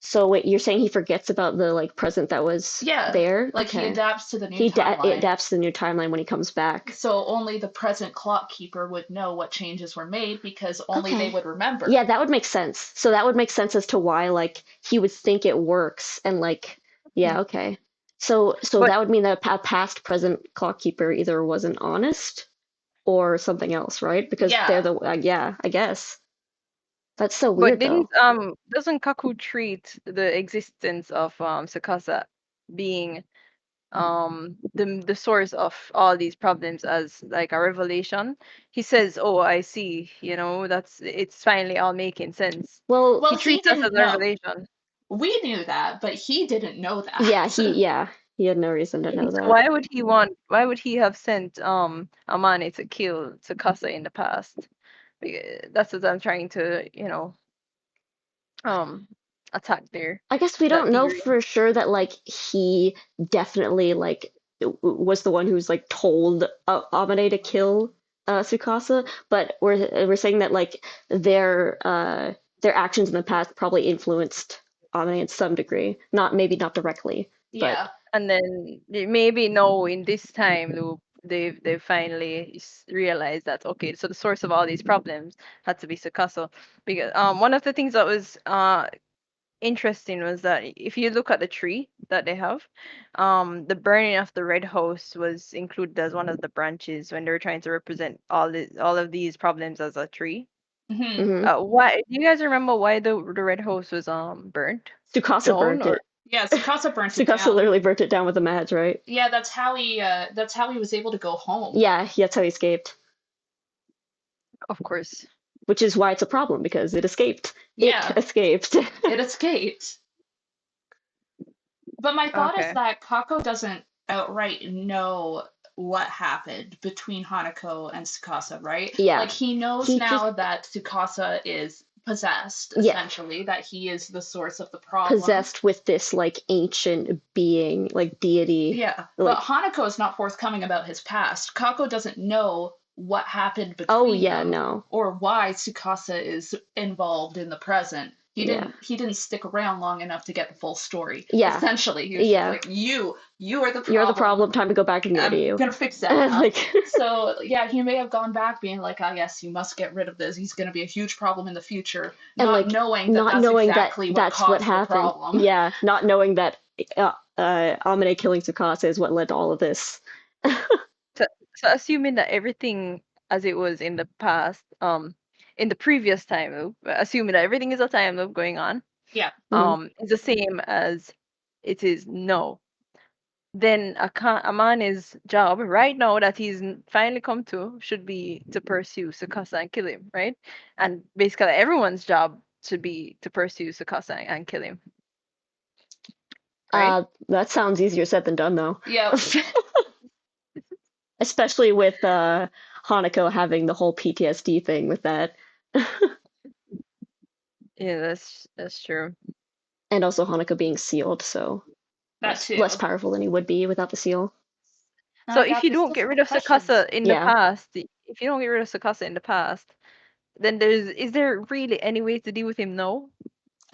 So wait, you're saying he forgets about the like present that was Yeah, there? like he Okay. adapts to the new It timeline. adapts to the new timeline when he comes back. So only the present clock keeper would know what changes were made because only they Okay. would remember. Yeah, that would make sense. So that would make sense as to why like he would think it works and like yeah, okay. So But that would mean that a past present clock keeper either wasn't honest or something else, right? Because they're Yeah. the yeah, I guess. That's so weird, though. Doesn't Kaku treat the existence of Tsukasa being the source of all these problems as like a revelation? He says, "Oh, I see. It's finally all making sense." Well, he treats us as a revelation. We knew that, but he didn't know that. Yeah, he had no reason to know that. Why would he have sent Amane to kill Tsukasa in the past? That's what I'm trying to, attack there. I guess we don't know for sure that like he definitely like was the one who's like told Amane to kill Tsukasa, but we're saying that like their actions in the past probably influenced Amane in some degree, maybe not directly. Yeah. But and then maybe in this time loop they finally realized that, okay, so the source of all these problems had to be Tsukasa, because one of the things that was interesting was that if you look at the tree that they have, the burning of the red house was included as one of the branches when they were trying to represent all of these problems as a tree. Why do you guys remember why the red house was burnt? Tsukasa burnt it. Yeah, Tsukasa burnt it down. Tsukasa literally burnt it down with a match, right? Yeah, that's how he was able to go home. Yeah, that's how he escaped. Of course. Which is why it's a problem, because it escaped. Yeah. It escaped. It escaped. But my thought is that Kako doesn't outright know what happened between Hanako and Tsukasa, right? Yeah. Like he knows that Tsukasa is possessed, essentially, that he is the source of the problem. Possessed with this like ancient being, like deity. Yeah. But Hanako is not forthcoming about his past. Kako doesn't know what happened between them, or why Tsukasa is involved in the present. He didn't stick around long enough to get the full story. Yeah. Essentially, he was like, you are the problem. You're the problem. Time to go back and get you. I'm gonna fix that. So yeah, he may have gone back being like, yes, you must get rid of this. He's gonna be a huge problem in the future. And not knowing that's what happened. The problem. Yeah, not knowing that Amane killing Tsukasa is what led to all of this. So assuming that everything as it was in the past, in the previous time loop, assuming that everything is a time loop going on, is the same as it is now, then Amane's job right now that he's finally come to should be to pursue Tsukasa and kill him, right? And basically everyone's job should be to pursue Tsukasa and kill him. Right? That sounds easier said than done, though. Yeah. Especially with Hanako having the whole PTSD thing with that. Yeah, that's true. And also Hanako being sealed, so that's less powerful than he would be without the seal. So if you don't get rid of Tsukasa in the past, then is there really any way to deal with him now?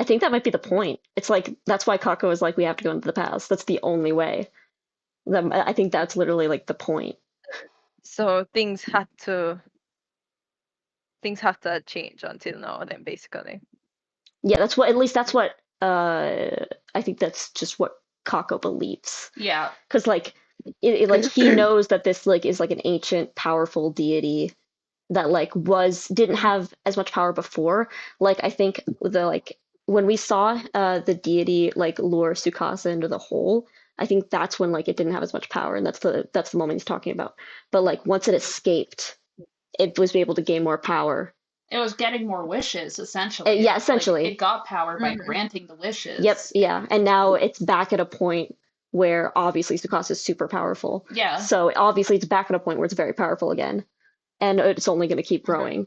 I think that might be the point. It's like that's why Kako is like, we have to go into the past. That's the only way. I think that's literally like the point. So things had to change until now, then basically. Yeah, that's what I think that's just what Kako believes. Yeah. Because like he knows that this like is like an ancient powerful deity that like didn't have as much power before. Like I think when we saw the deity like lure Tsukasa into the hole, I think that's when like it didn't have as much power, and that's the moment he's talking about. But like once it escaped, it was able to gain more power. It was getting more wishes, essentially. Yeah, essentially. Like, it got power by granting the wishes. Yep, yeah. And now it's back at a point where obviously Tsukasa is super powerful. Yeah. So obviously it's back at a point where it's very powerful again. And it's only going to keep growing.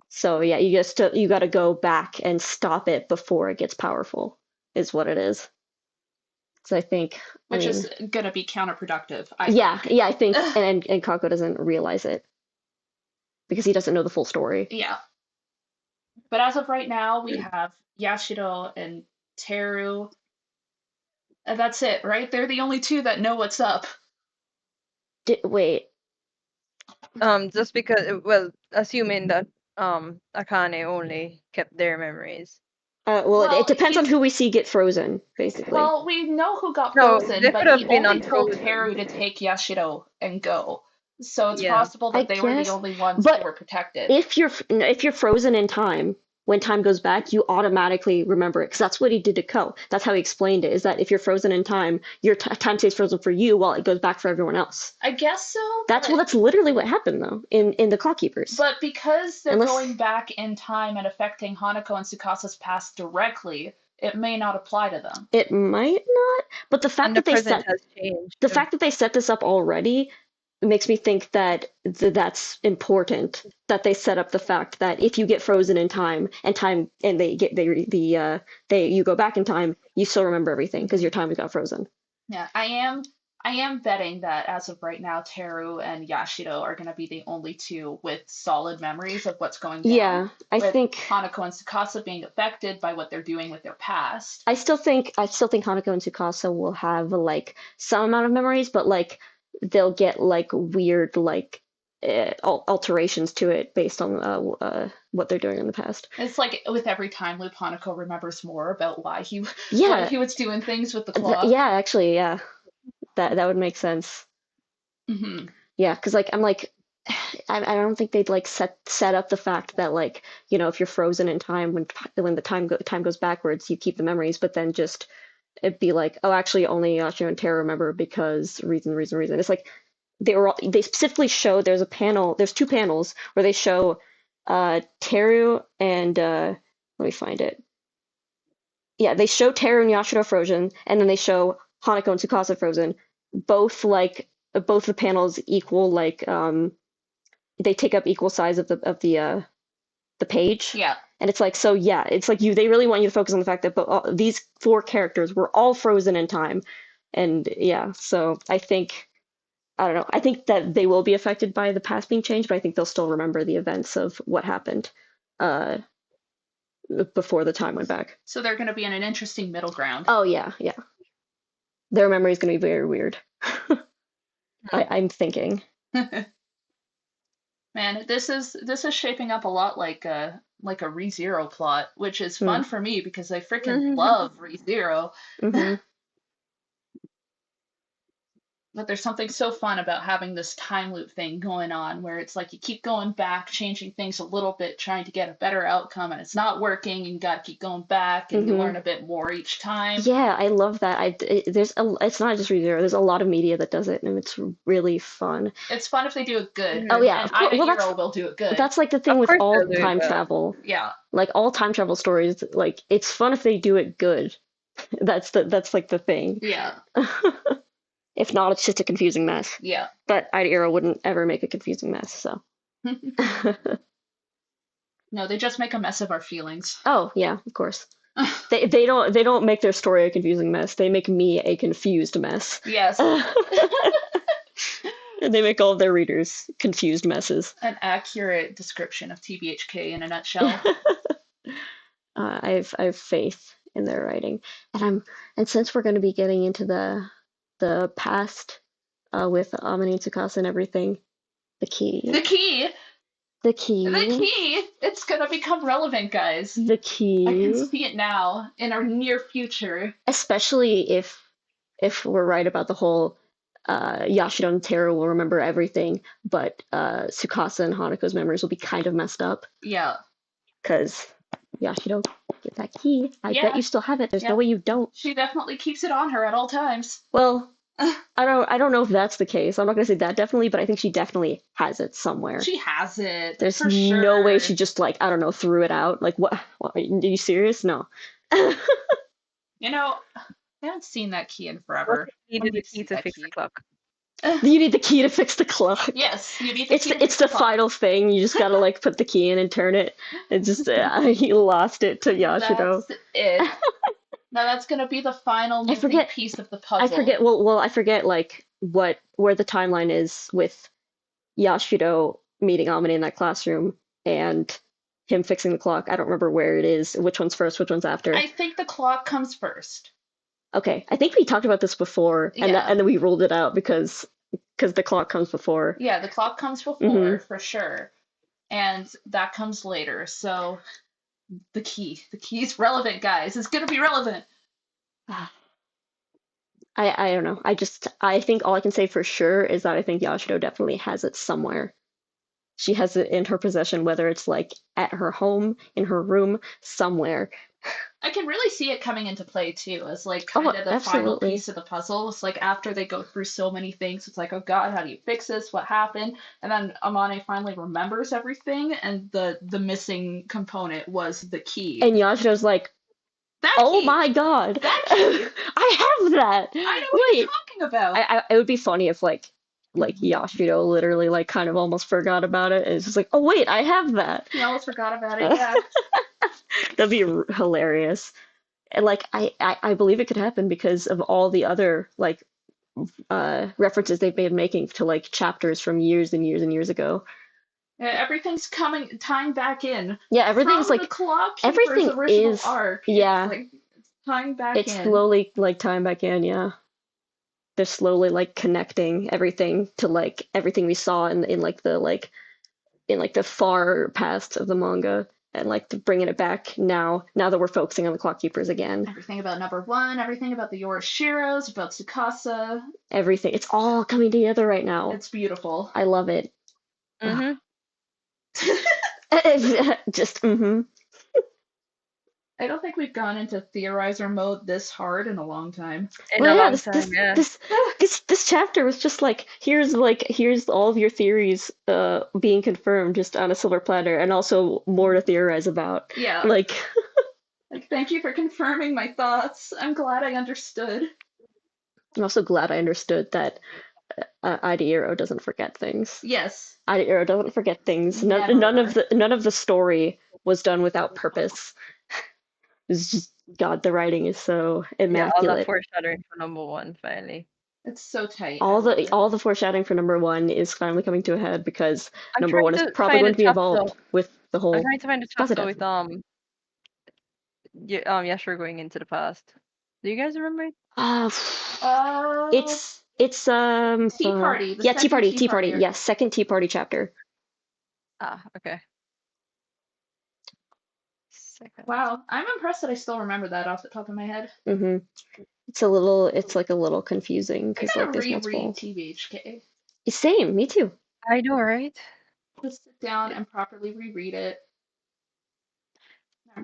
So yeah, you got to go back and stop it before it gets powerful, is what it is. So I think, which is going to be counterproductive. Yeah, I think, and Kako doesn't realize it because he doesn't know the full story. Yeah. But as of right now, we have Yashiro and Teru. And that's it, right? They're the only two that know what's up. Wait. Just because, assuming that Akane only kept their memories. It depends on who we see get frozen, basically. Well, we know who got frozen, but he only told Teru to take Yashiro and go. So it's possible I that they were the guess. only ones who But were protected. if you're frozen in time, when time goes back, you automatically remember it because that's what he did to Ko. That's how he explained it. Is that if you're frozen in time, your time stays frozen for you while it goes back for everyone else. I guess so. That's literally what happened though in the Clock Keepers. But because they're Unless going back in time and affecting Hanako and Tsukasa's past directly, it may not apply to them. it might not, but the fact And the that they present set has changed. the fact that they set this up already makes me think that that's important that they set up the fact that if you get frozen in time and they you go back in time, you still remember everything because your time got frozen. Yeah, I am betting that as of right now, Teru and Yashiro are going to be the only two with solid memories of what's going down. Yeah, I with think Hanako and Tsukasa being affected by what they're doing with their past. I still think Hanako and Tsukasa will have like some amount of memories, but like they'll get like weird like alterations to it based on what they're doing in the past. It's like with every time loop, Hanako remembers more about why he was doing things with the clock. Yeah, actually, yeah, that would make sense. Mm-hmm. Yeah, because like I'm like I don't think they'd like set up the fact that like if you're frozen in time when the time goes backwards, you keep the memories, but then just it'd be like, oh, actually only Yashiro and Tara remember because reason. It's like they specifically show there's two panels where they show Teru and let me find it. Yeah, they show Teru and Yashiro frozen, and then they show Hanako and Tsukasa frozen. Both the panels equal like they take up equal size of the page. Yeah. And it's like, so yeah, it's like they really want you to focus on the fact that these four characters were all frozen in time. And yeah, so I don't know. I think that they will be affected by the past being changed, but I think they'll still remember the events of what happened uh, before the time went back. So they're going to be in an interesting middle ground. Oh yeah. Their memory is going to be very weird. I'm thinking. Man, this is shaping up a lot like a ReZero plot, which is fun for me because I freaking love ReZero. Mm-hmm. But there's something so fun about having this time loop thing going on where it's like you keep going back, changing things a little bit, trying to get a better outcome, and it's not working, and you got to keep going back, and you learn a bit more each time. Yeah, I love that. It's not just ReZero. There's a lot of media that does it, and it's really fun. It's fun if they do it good. Oh yeah, and Ida Hero will do it good. That's like the thing with all time travel. Yeah. Like all time travel stories, like it's fun if they do it good. That's like the thing. Yeah. If not, it's just a confusing mess. Yeah. But Ida Hero wouldn't ever make a confusing mess, so. No, they just make a mess of our feelings. Oh yeah, of course. They don't make their story a confusing mess. They make me a confused mess. Yes. And they make all of their readers confused messes. An accurate description of TBHK in a nutshell. I have faith in their writing, and since we're going to be getting into the past with Amane and Tsukasa and everything, the key. It's gonna become relevant, guys. The key. I can see it now in our near future. Especially if we're right about the whole Yashiro and Teru will remember everything, but Tsukasa and Hanako's memories will be kind of messed up. Yeah. Because Yashiro, get that key. I bet you still have it. There's no way you don't. She definitely keeps it on her at all times. Well, I don't know if that's the case. I'm not gonna say that definitely, but I think she definitely has it somewhere. She has it. There's no way she just like I don't know threw it out. Like what? Are you serious? No. You know, I haven't seen that key in forever. You need the key to fix the clock. You need the key to fix the clock. Yes, you need the key. It's the final thing. You just gotta like put the key in and turn it. It just he lost it to Yashiro. That's it. Now that's gonna be the final missing piece of the puzzle. I forget. Well, I forget like where the timeline is with Yashiro meeting Amane in that classroom and him fixing the clock. I don't remember where it is. Which one's first? Which one's after? I think the clock comes first. Okay, I think we talked about this before, and then we ruled it out because the clock comes before. Yeah, the clock comes before for sure, and that comes later. So the key's relevant, guys. It's gonna be relevant. I don't know. I think all I can say for sure is that I think Yashiro definitely has it somewhere. She has it in her possession, whether it's like at her home, in her room, somewhere. I can really see it coming into play too, as like kind of the final piece of the puzzle. It's like after they go through so many things, it's like, oh God, how do you fix this? What happened? And then Amane finally remembers everything, and the missing component was the key. And Yashiro's like, oh my God, that key. I have that. I know what you're talking about. It would be funny if like Yashiro literally like kind of almost forgot about it, and it's just like, oh wait, I have that. He almost forgot about it. Yeah. That'd be hilarious. And like I believe it could happen because of all the other like references they've been making to like chapters from years and years and years ago. Yeah, everything's tying back in. Yeah, everything's from like the Clock everything original is arc. yeah. It's like tying back it's slowly like tying back in. Yeah, they're slowly like connecting everything to like everything we saw in like the far past of the manga, and like bringing it back now that we're focusing on the Clock Keepers again. Everything about number one, everything about the Yorishiros, about Tsukasa. Everything. It's all coming together right now. It's beautiful. I love it. Mm-hmm. Just mm-hmm. I don't think we've gone into theorizer mode this hard in a long time. This chapter was just like here's all of your theories being confirmed just on a silver platter, and also more to theorize about. Yeah. Like thank you for confirming my thoughts. I'm glad I understood. I'm also glad I understood that Ideiro doesn't forget things. Yes. Ideiro doesn't forget things. None of the story was done without purpose. It's just God, the writing is so immaculate. Yeah, all the foreshadowing for number one finally. It's so tight. All the foreshadowing for number one is finally coming to a head because number one is probably going to be involved with the whole. I'm trying to find a chapter with Yashiro going into the past. Do you guys remember it? It's Tea Party. Yeah, Tea Party. Yes, second Tea Party chapter. Okay. Wow, I'm impressed that I still remember that off the top of my head. Mm-hmm. It's like a little confusing because like there's multiple. TBHK. Same, me too. I know, right? Just sit down and properly reread it.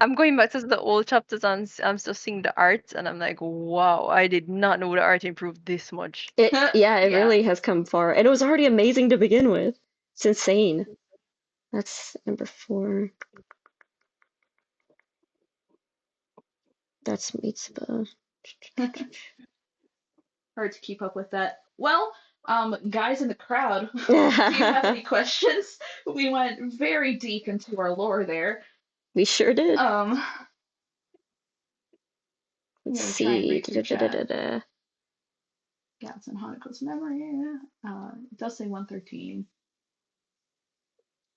I'm going back to the old chapters and I'm still seeing the art, and I'm like, wow, I did not know the art improved this much. It really has come far, and it was already amazing to begin with. It's insane. That's number 4. That's Mitsuba. Hard to keep up with that. Well, guys in the crowd, do you have any questions? We went very deep into our lore there. We sure did. Let's see. Gaps in Hanako's memory. It does say 113.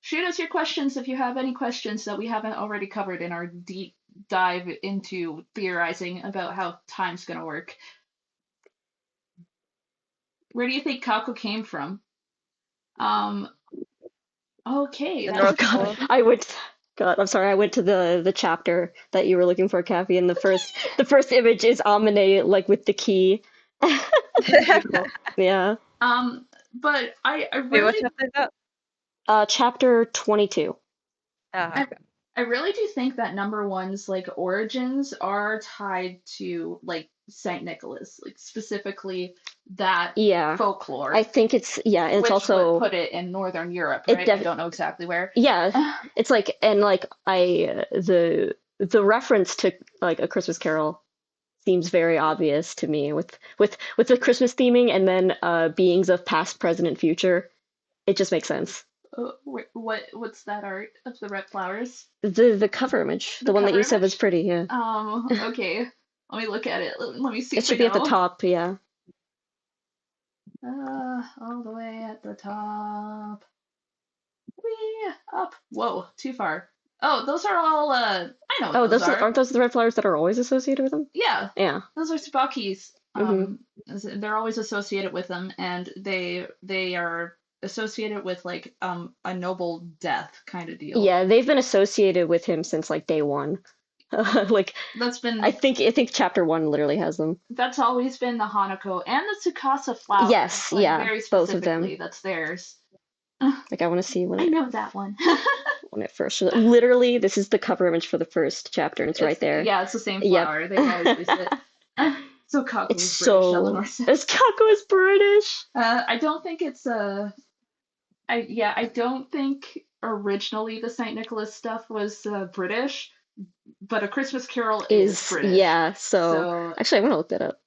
Shoot us your questions if you have any questions that we haven't already covered in our deep dive into theorizing about how time's gonna work. Where do you think Kako came from? Okay. God, I'm sorry. I went to the chapter that you were looking for, Kathy, and the first image is Amane like with the key. Yeah. But I really. Wait, what chapter is that? Chapter 22. Okay. I really do think that number one's like origins are tied to like Saint Nicholas, like specifically that folklore. I think it's it's which also would put it in Northern Europe, right? I don't know exactly where. Yeah, it's like, and like the reference to like A Christmas Carol seems very obvious to me with the Christmas theming, and then beings of past, present, and future. It just makes sense. What's that art of the red flowers? The cover image, the one that you said was pretty, yeah. Okay. Let me look at it. Let me see. It should be at the top, yeah. All the way at the top. Whee, up. Whoa, too far. Oh, those are all. I know what those are. Aren't those the red flowers that are always associated with them? Yeah. Yeah. Those are Tsubakis. They're always associated with them, and they are associated with like a noble death kind of deal. Yeah, they've been associated with him since like day one. Like That's been I think chapter 1 literally has them. That's always been the Hanako and the Tsukasa flower. Yes, Like yeah, very both of them. specifically, that's theirs. Like I want to see when I know that one. when it first literally this is the cover image for the first chapter and it's right there. Yeah, it's the same Yep. flower. They've always used it. So Kaku It's is British, so Eleanor says. This Kaku is British. I don't think it's I don't think originally the Saint Nicholas stuff was British, but A Christmas Carol is British. Yeah, so actually I want to look that up.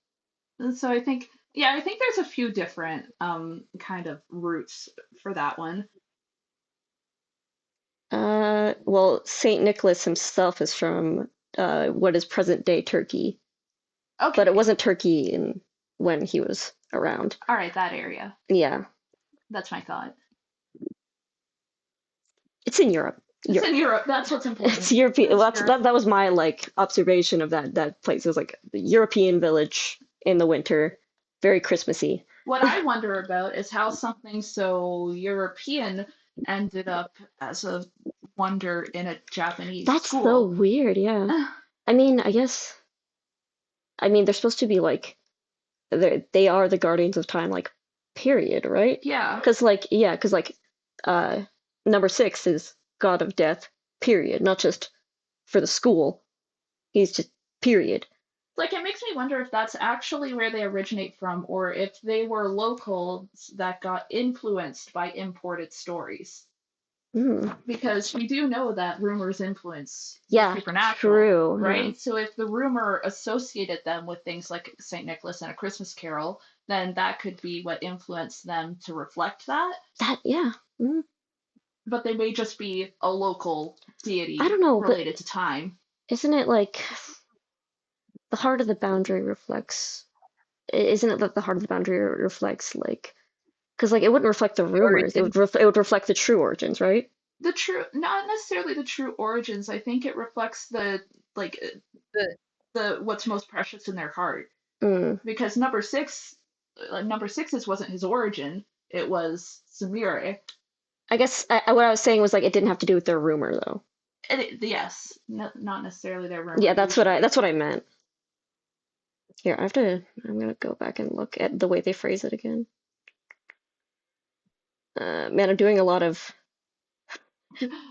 So I think there's a few different kind of roots for that one. Well, Saint Nicholas himself is from what is present day Turkey. Okay. But it wasn't Turkey when he was around. All right, that area. Yeah. That's my thought. It's in Europe. It's in Europe. That's what's important. It's European. That was my like observation of that place. It was like the European village in the winter, very Christmassy. What I wonder about is how something so European ended up as a wonder in a Japanese That's school. so weird, yeah. I mean, they're supposed to be like they are the guardians of time, like period, right? Yeah. Because number 6 is god of death, period, not just for the school. He's just period. Like it makes me wonder if that's actually where they originate from, or if they were locals that got influenced by imported stories. Because we do know that rumors influence supernatural, true, right? Yeah. So if the rumor associated them with things like Saint Nicholas and A Christmas Carol, then that could be what influenced them to reflect that. Yeah. Mm-hmm. But they may just be a local deity. I don't know, related to time. Isn't it like the heart of the boundary reflects? Isn't it that the heart of the boundary reflects like? Because like it wouldn't reflect the rumors. It would reflect the true origins, right? Not necessarily the true origins. I think it reflects the what's most precious in their heart. Because number 6 wasn't his origin. It was Sumire. I guess what I was saying was like it didn't have to do with their rumor though. Yes, not necessarily their rumor. Yeah, that's what I meant. Here, I'm gonna go back and look at the way they phrase it again. Man, I'm doing a lot of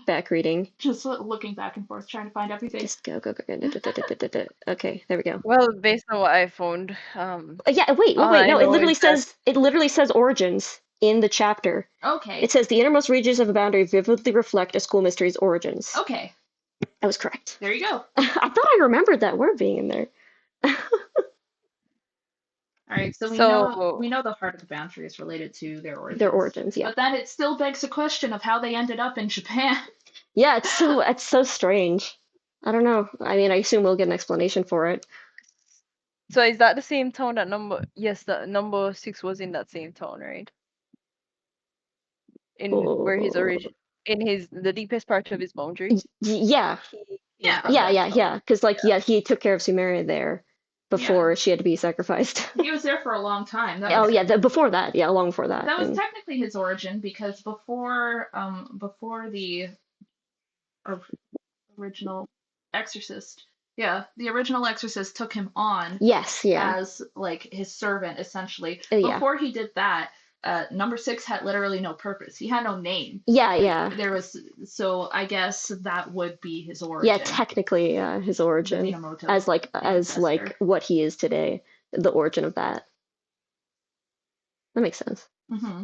back reading. Just looking back and forth, trying to find everything. Just go. Okay, there we go. Well, based on what I found, yeah. Wait. No, it literally says origins in the chapter. Okay. It says the innermost regions of the boundary vividly reflect a school mystery's origins. Okay. I was correct. There you go. I thought I remembered that word being in there. All right, so we know the heart of the boundary is related to their origins. Their origins, yeah. But then it still begs the question of how they ended up in Japan. Yeah, it's so strange. I don't know. I mean, I assume we'll get an explanation for it. So is that the same town that number 6 was in that same town, right? Where his origin, the deepest part of his boundary. Yeah. Because he took care of Sumeria there before she had to be sacrificed. He was there for a long time. Before that, long before that. That was technically his origin because before the original exorcist. Yeah, the original exorcist took him on. Yes, as like his servant essentially. Before he did that, number 6 had literally no purpose. He had no name. Yeah. So I guess that would be his origin. Yeah, technically, his origin as what he is today, the origin of that. That makes sense. Mm-hmm.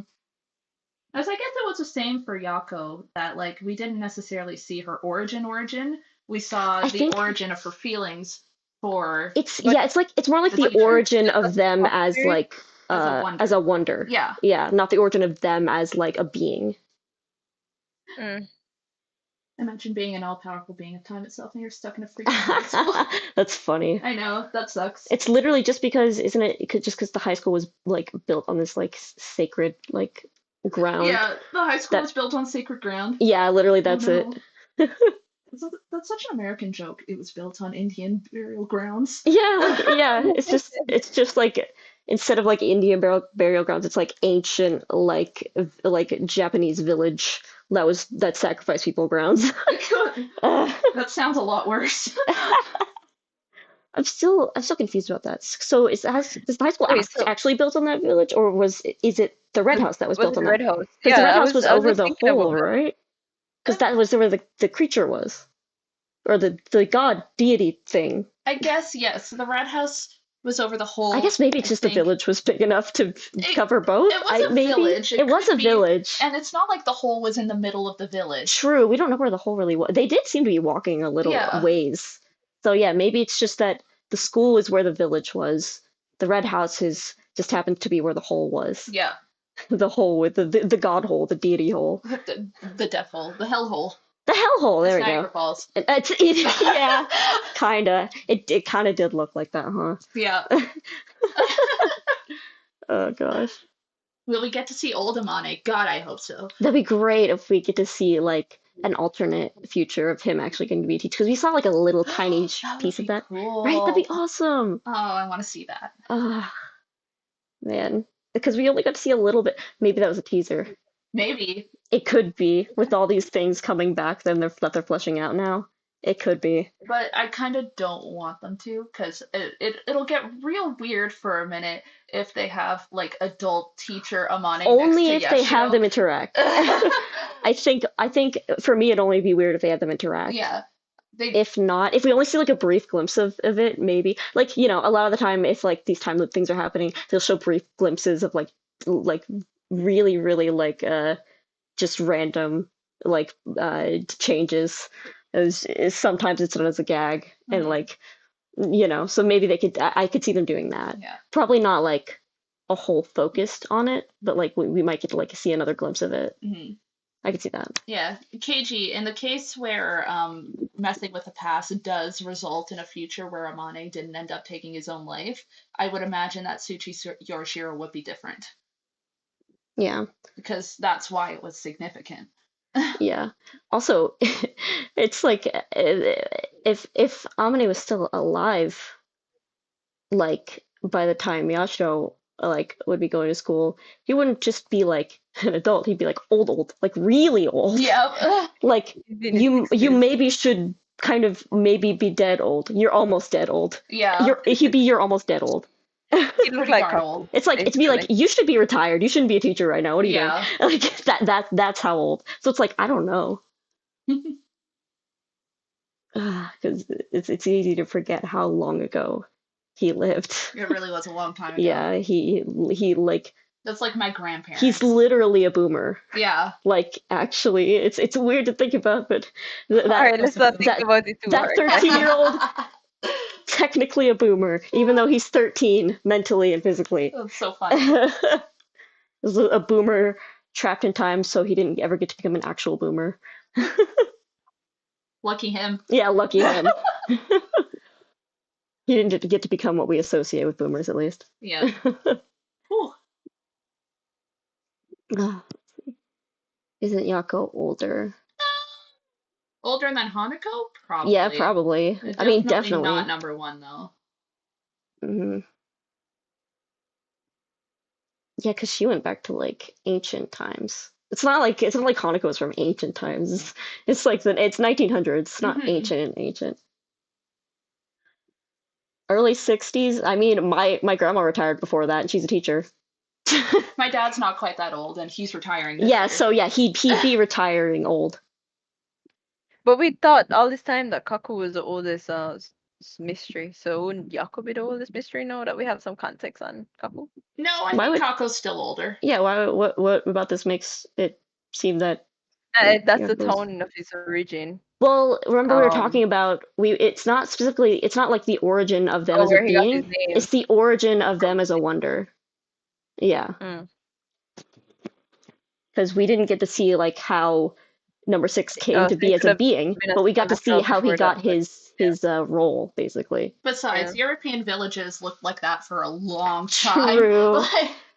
As I guess it was the same for Yako, that like we didn't necessarily see her origin. We saw the origin of her feelings for. It's more like the origin of them as like as a wonder. Yeah. Yeah, not the origin of them as like a being. Imagine being an all-powerful being of time itself and you're stuck in a freaking high school. That's funny. I know, that sucks. It's literally just because, isn't it? Just because the high school was like built on this like sacred like ground. Yeah, the high school was built on sacred ground. Yeah, literally that's it. That's such an American joke. It was built on Indian burial grounds. Yeah. It's just like instead of like Indian burial grounds, it's like ancient like Japanese village that sacrificed people grounds. That sounds a lot worse. I'm still confused about that. So is the high school actually built on that village, or is it the red house that was built on that? Red house? Because the red house was I over just the thinking hole, about that. right? Because that was where the creature was, or the god deity thing. I guess yes. The red house was over the hole. I guess maybe it's just the village was big enough to cover both. It was a village. It was a village. And it's not like the hole was in the middle of the village. True. We don't know where the hole really was. They did seem to be walking a little ways. So yeah, maybe it's just that the school is where the village was. The red house just happened to be where the hole was. Yeah. The hole with the god hole, the deity hole. The death hole, the hell hole. The hell hole, there we go. Falls. Yeah, kinda. It kinda did look like that, huh? Yeah. Oh gosh. Will we get to see old Amane? God, I hope so. That'd be great if we get to see like an alternate future of him actually getting to be a teacher, because we saw like a little tiny piece of that. Cool. Right? That'd be awesome. Oh, I want to see that. Man, because we only got to see a little bit. Maybe that was a teaser. Maybe. It could be, with all these things coming back that they're fleshing out now. It could be. But I kind of don't want them to, because it'll get real weird for a minute if they have like adult teacher Amane only next to if they have them interact. I think for me it'd only be weird if they had them interact. Yeah. If not, if we only see like a brief glimpse of it, maybe. Like, you know, a lot of the time if like these time loop things are happening, they'll show brief glimpses of like really, really like just random like changes. Sometimes it's done as a gag, and like, you know, so maybe I could see them doing that. Yeah. Probably not like a whole focused on it, but like we might get to like see another glimpse of it. Mm-hmm. I could see that. Yeah. KG, in the case where messing with the past does result in a future where Amane didn't end up taking his own life, I would imagine that Tsuchi Yorishiro would be different. Yeah. Because that's why it was significant. Yeah. Also, it's like if Amane was still alive, like by the time Yashiro like would be going to school, he wouldn't just be like an adult. He'd be like old, like really old. Yeah. Like you maybe should kind of maybe be dead old. You're almost dead old. Yeah. You're almost dead old. You look like old. It's like it'd be like you should be retired. You shouldn't be a teacher right now. What are you doing? Like that's how old. So it's like I don't know. Because it's easy to forget how long ago he lived. It really was a long time ago. Yeah, he like. That's like my grandparents. He's literally a boomer. Yeah. Like actually, it's weird to think about, but all right, let's not think about it too hard. That 13-year-old. Technically a boomer, even though he's 13 mentally and physically. That's so funny. A boomer trapped in time, so he didn't ever get to become an actual boomer. Lucky him. Yeah, lucky him. He didn't get to become what we associate with boomers, at least. Yeah. Isn't Yako older? Older than Hanako? Probably. Yeah, probably. I mean, definitely. Not number one, though. Mm-hmm. Yeah, because she went back to, like, ancient times. It's not like Hanako was from ancient times. It's like it's 1900s. It's not ancient. Early 60s. I mean, my grandma retired before that, and she's a teacher. My dad's not quite that old, and he's retiring. Yeah, so yeah, he'd be retiring old. But we thought all this time that Kaku was the oldest mystery. So wouldn't Yako be the oldest mystery now that we have some context on Kaku? No, I think Kaku's still older. Yeah, what about this makes it seem that that's the town of his origin. Well, remember we were talking about it's not like the origin of them as a being. It's the origin of them as a wonder. Yeah. Because we didn't get to see like how number 6 came to be as a being, but we got to see how he got his role, basically. Besides, European villages looked like that for a long time. True.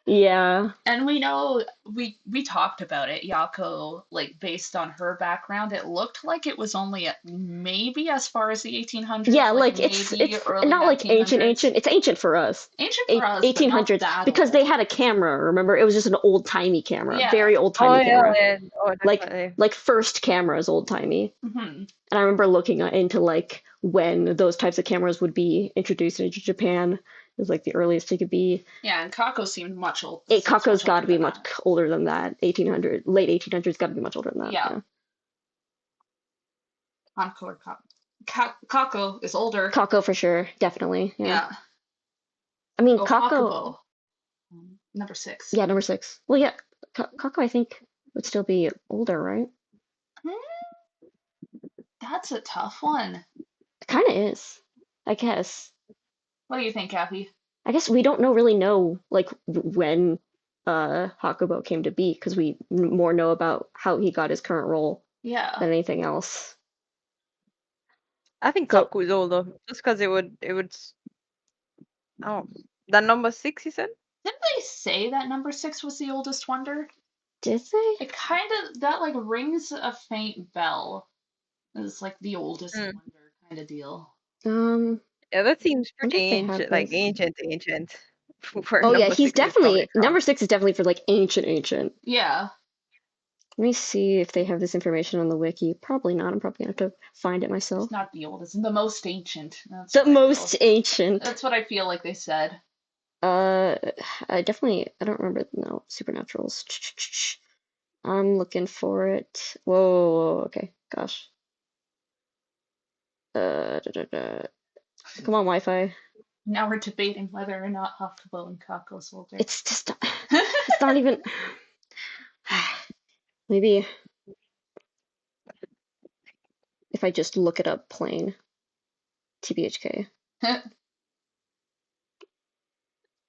Yeah. And we know we talked about it, Yako, like based on her background, it looked like it was only maybe as far as the 1800s, Yeah, like like maybe it's early not like ancient 1900s. ancient. It's ancient for us. Ancient for us, but not 1800s that because they old. had a camera, remember? It was just an old-timey camera, Yeah. very Oh old-timey yeah, camera. yeah. Oh, Like definitely. like first cameras old-timey. Hmm. And I remember looking into like when those types of cameras would be introduced into Japan. It was like the earliest it could be. Yeah, and Kako seemed much old. Seems Kako's much got older to be than much that. older than that. 1800, late 1800s got to be much older than that. Yeah. Yeah. Hanako or Kako is older. Kako for sure, definitely. Yeah. Yeah. I mean, Oh, Kako. Hakubo. Number 6. Yeah, number 6. Well, yeah, Kako I think would still be older, right? That's a tough one. It kind of is, I guess. What do you think, Kathy? I guess we don't really know like when Hakubo came to be because we more know about how he got his current role Yeah. than anything else. I think So Kaku's older, just because it would. Oh, that number 6 you said? Didn't they say that number 6 was the oldest wonder? did they? It kind of, that like rings a faint bell. It's like the oldest Mm. wonder kind of deal. Yeah, that seems I wonder pretty if they have ancient, like this. ancient. For Oh yeah, number he's 6 is coming definitely from. number 6 is definitely for like ancient. Yeah. Let me see if they have this information on the wiki. Probably not. I'm probably gonna have to find it It's myself. not the oldest, the most ancient. That's The what I most feel. ancient. That's what I feel like they said. I don't remember. No, supernaturals. I'm looking for it. Whoa, okay, gosh. Da, da. Come on, Wi-Fi. Now we're debating whether or not Hakubo and Kako's older. It's just, it's not even. Maybe if I just look it up plain. TBHK.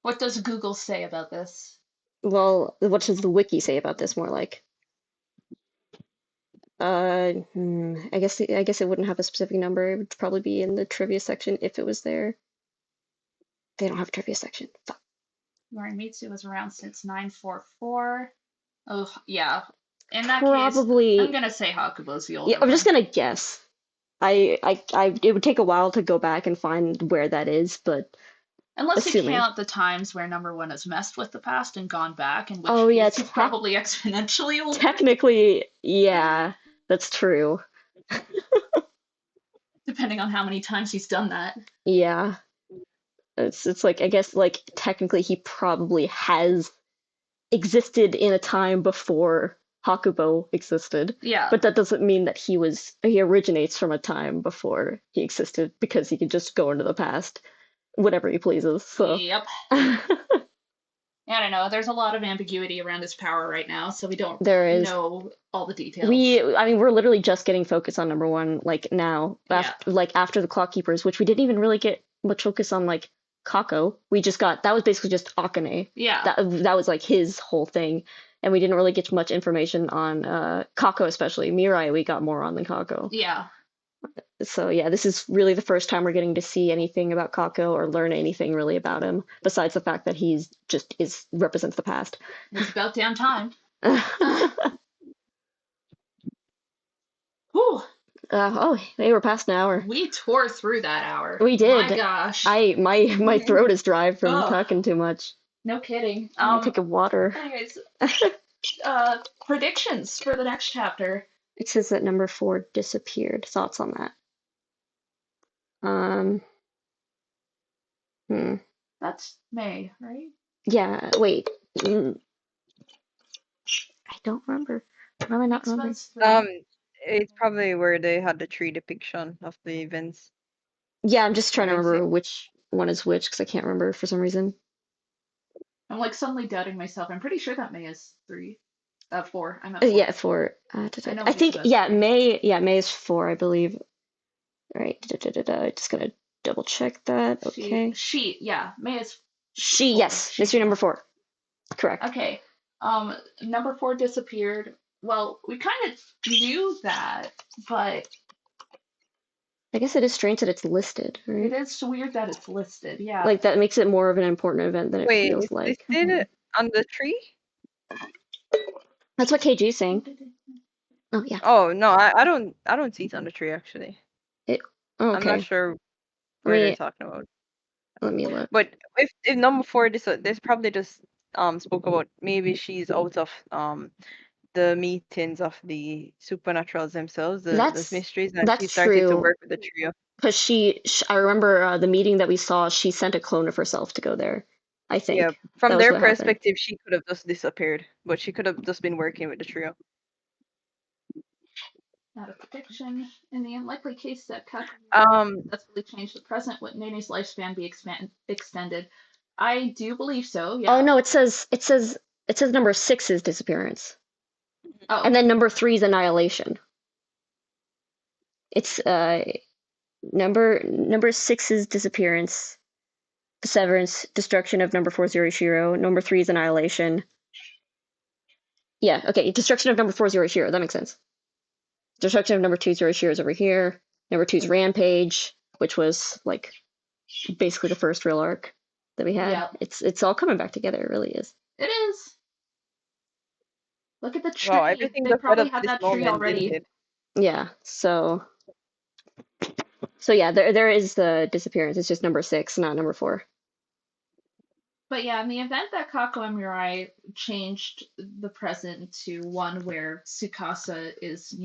What does Google say about this? Well, what does the wiki say about this? More like. I guess it wouldn't have a specific number. It would probably be in the trivia section if it was there. They don't have a trivia section. Fuck. Yorimitsu was around since 944. Oh, yeah. In that Probably. case, I'm gonna say Hakubo's the older Yeah, I'm just one. gonna guess. It would take a while to go back and find where that is, but Unless assuming. you count the times where number 1 has messed with the past and gone back, in which yeah, case he's probably exponentially older. Technically, yeah, that's true. Depending on how many times he's done that. Yeah. It's like, I guess, like, technically he probably has existed in a time before Hakubo existed. Yeah. But that doesn't mean that he originates from a time before he existed because he could just go into the past whenever he pleases. So. Yep. I don't know. There's a lot of ambiguity around his power right now, so we don't know all the details. We're literally just getting focused on number 1, like now, after the Clock Keepers, which we didn't even really get much focus on, like Kako. We just got that was basically just Akane. Yeah. That was like his whole thing, and we didn't really get much information on Kako, especially Mirai. We got more on than Kako. Yeah. So yeah, this is really the first time we're getting to see anything about Kako or learn anything really about him, besides the fact that he's just represents the past. It's about damn time. Whew. They were past an hour. We tore through that hour. We did. My gosh. My throat is dry from talking too much. No kidding. I'm taking water. Anyways, predictions for the next chapter. It says that number 4 disappeared. Thoughts on that? That's May, right? Yeah. Wait. I don't remember. Why am I not remembering? It's probably where they had the tree depiction of the events. Yeah, I'm just trying to remember which one is which because I can't remember for some reason. I'm like suddenly doubting myself. I'm pretty sure that May is 4. I'm at 4. Yeah, 4. I think May is 4, I believe. All right. Just gonna double check that. Okay. May is. Yes, mystery number 4. Correct. Okay. Number 4 disappeared. Well, we kind of knew that, but I guess it is strange that it's listed, right? It is weird that it's listed, yeah. Like, that makes it more of an important event than it feels like. Listed on the tree? That's what KG is saying. Oh yeah. Oh no, I don't see it on the tree actually. Okay. I'm not sure where they're talking about. Let me look. But if number 4, this probably just spoke about maybe she's out of the meetings of the supernaturals themselves, the mysteries, and she started to work with the trio. Because I remember the meeting that we saw, she sent a clone of herself to go there. I think. Yeah, from their perspective, she could have just disappeared, but she could have just been working with the trio. Not a prediction. In the unlikely case that Kaku successfully changed the present, would Nene's lifespan be extended? I do believe so. Yeah. Oh no, it says number 6 is disappearance. Oh. And then number 3 is annihilation. It's number 6 is disappearance, severance, destruction of number 4 Zero Shiro. Number 3 is annihilation. Yeah, okay, destruction of number 4 Zero Shiro. That makes sense. Destruction of number 2 Zero Shiro is over here. Number 2 is rampage, which was like basically the first real arc that we had. Yeah. It's all coming back together. It really is. It is. Look at the tree. Wow, everything they probably had that tree already. Yeah. So yeah, there is the disappearance. It's just number 6, not number 4. But yeah, in the event that Kako and Mirai changed the present to one where Tsukasa is,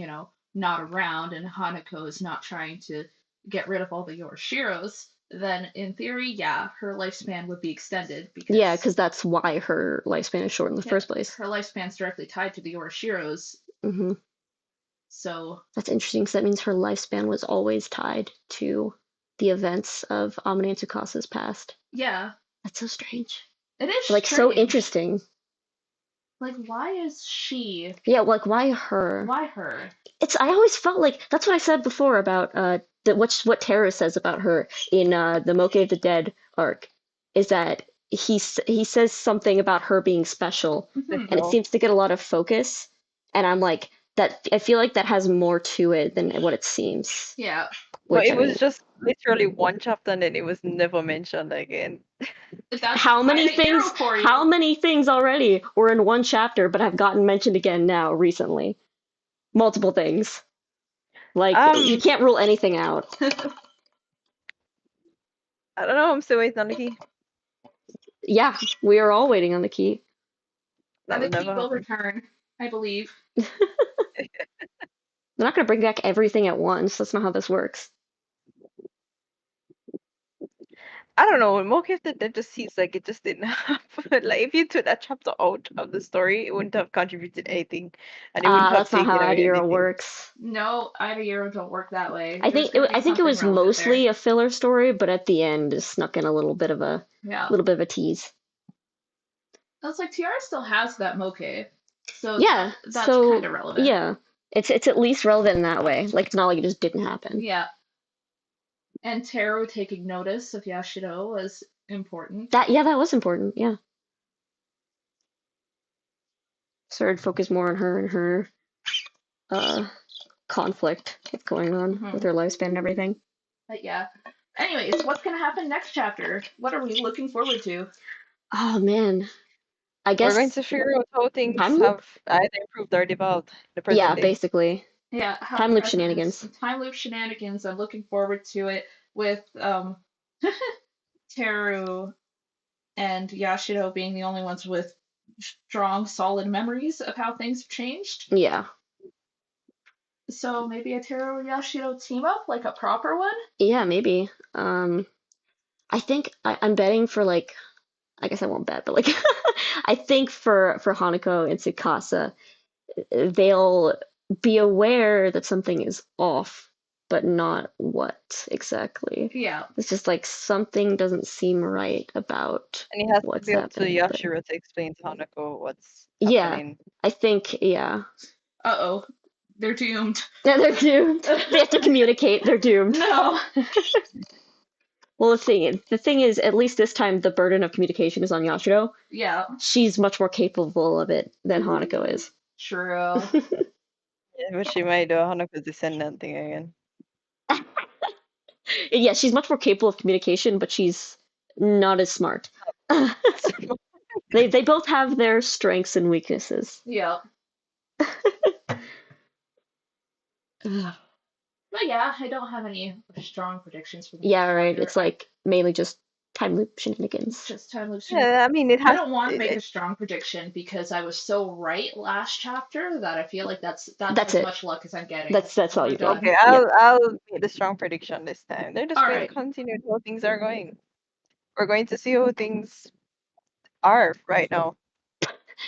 not around and Hanako is not trying to get rid of all the Yorishiros, then in theory, yeah, her lifespan would be extended. Because that's why her lifespan is short in the first place. Her lifespan's directly tied to the Yorishiros. Mm-hmm. So that's interesting because that means her lifespan was always tied to the events of Amane and Tsukasa's past. Yeah. That's so strange. It is like strange. So interesting. Like, why is she? Yeah, like why her? Why her? I always felt like that's what I said before about what Tara says about her in the Moke of the Dead arc, is that he says something about her being special, and it seems to get a lot of focus, and I'm like that. I feel like that has more to it than what it seems. Yeah. But it was just literally one chapter, and then it was never mentioned again. How many things already were in one chapter but have gotten mentioned again now recently? Multiple things. Like you can't rule anything out. I don't know. I'm still waiting on the key. Yeah, we are all waiting on the key. And the key will return, I believe. They're not going to bring back everything at once. That's not how this works. I don't know. Moke of the Dead just seems like it just didn't happen. Like if you took that chapter out of the story, it wouldn't have contributed anything, and it wouldn't have taken away anything. That's not how Idearo works. No, Idearo don't work that way. I think it was mostly a filler story, but at the end, it snuck in a little bit of a tease. It's like Tiara still has that Moke, so yeah, that's kind of relevant. Yeah, it's at least relevant in that way. Like it's not like it just didn't happen. Yeah. And Teru taking notice of Yashiro was important. That was important, yeah. Started to focus more on her and her conflict that's going on with her lifespan and everything. But yeah. Anyways, what's gonna happen next chapter? What are we looking forward to? Oh man. I guess we're going to figure out how things have either improved or devolved in the present day. Basically. Yeah, time loop shenanigans. Time loop shenanigans. I'm looking forward to it with Teru and Yashiro being the only ones with strong, solid memories of how things have changed. Yeah. So maybe a Teru and Yashiro team up, like a proper one? Yeah, maybe. I think I'm betting for like, I guess I won't bet, but like I think for Hanako and Tsukasa, they'll be aware that something is off, but not what exactly. Yeah. It's just like something doesn't seem right about and he has to be up to Yashiro to explain to Hanako what's happening. I think, yeah. Uh-oh. They're doomed. Yeah, they're doomed. They have to communicate. They're doomed. No. Well, the thing is, at least this time, the burden of communication is on Yashiro. Yeah. She's much more capable of it than Hanako is. True. Yeah, but she might do a Hanako's descendant thing again. Yeah, she's much more capable of communication, but she's not as smart. They both have their strengths and weaknesses. Yeah. But yeah, I don't have any strong predictions for the Yeah, right. It's like mainly just time loop shenanigans. Just time loop shenanigans. Yeah, I mean, it has. I don't want to make a strong prediction because I was so right last chapter that I feel like that's as it. much luck as I'm getting. That's all you got. Okay, I'll make the strong prediction this time. They're just All going right. to continue how things are going. We're going to see how things are right now.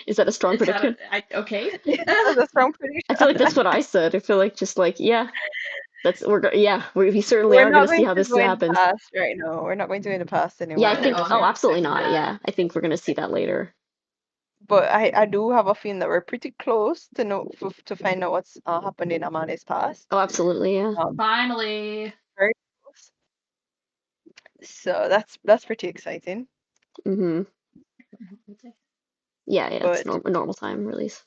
Is that a strong prediction? Okay. That's a strong prediction. I feel like that's what I said. I feel like just like we certainly are going to see how this happens. Past right now. We're not going to in the past anymore. Yeah, I think. Absolutely not. Yeah, I think we're going to see that later. But I do have a feeling that we're pretty close to find out what's happened in Amane's past. Oh, absolutely, yeah. Finally. Very close. So that's pretty exciting. Mm-hmm. Yeah, it's normal time release.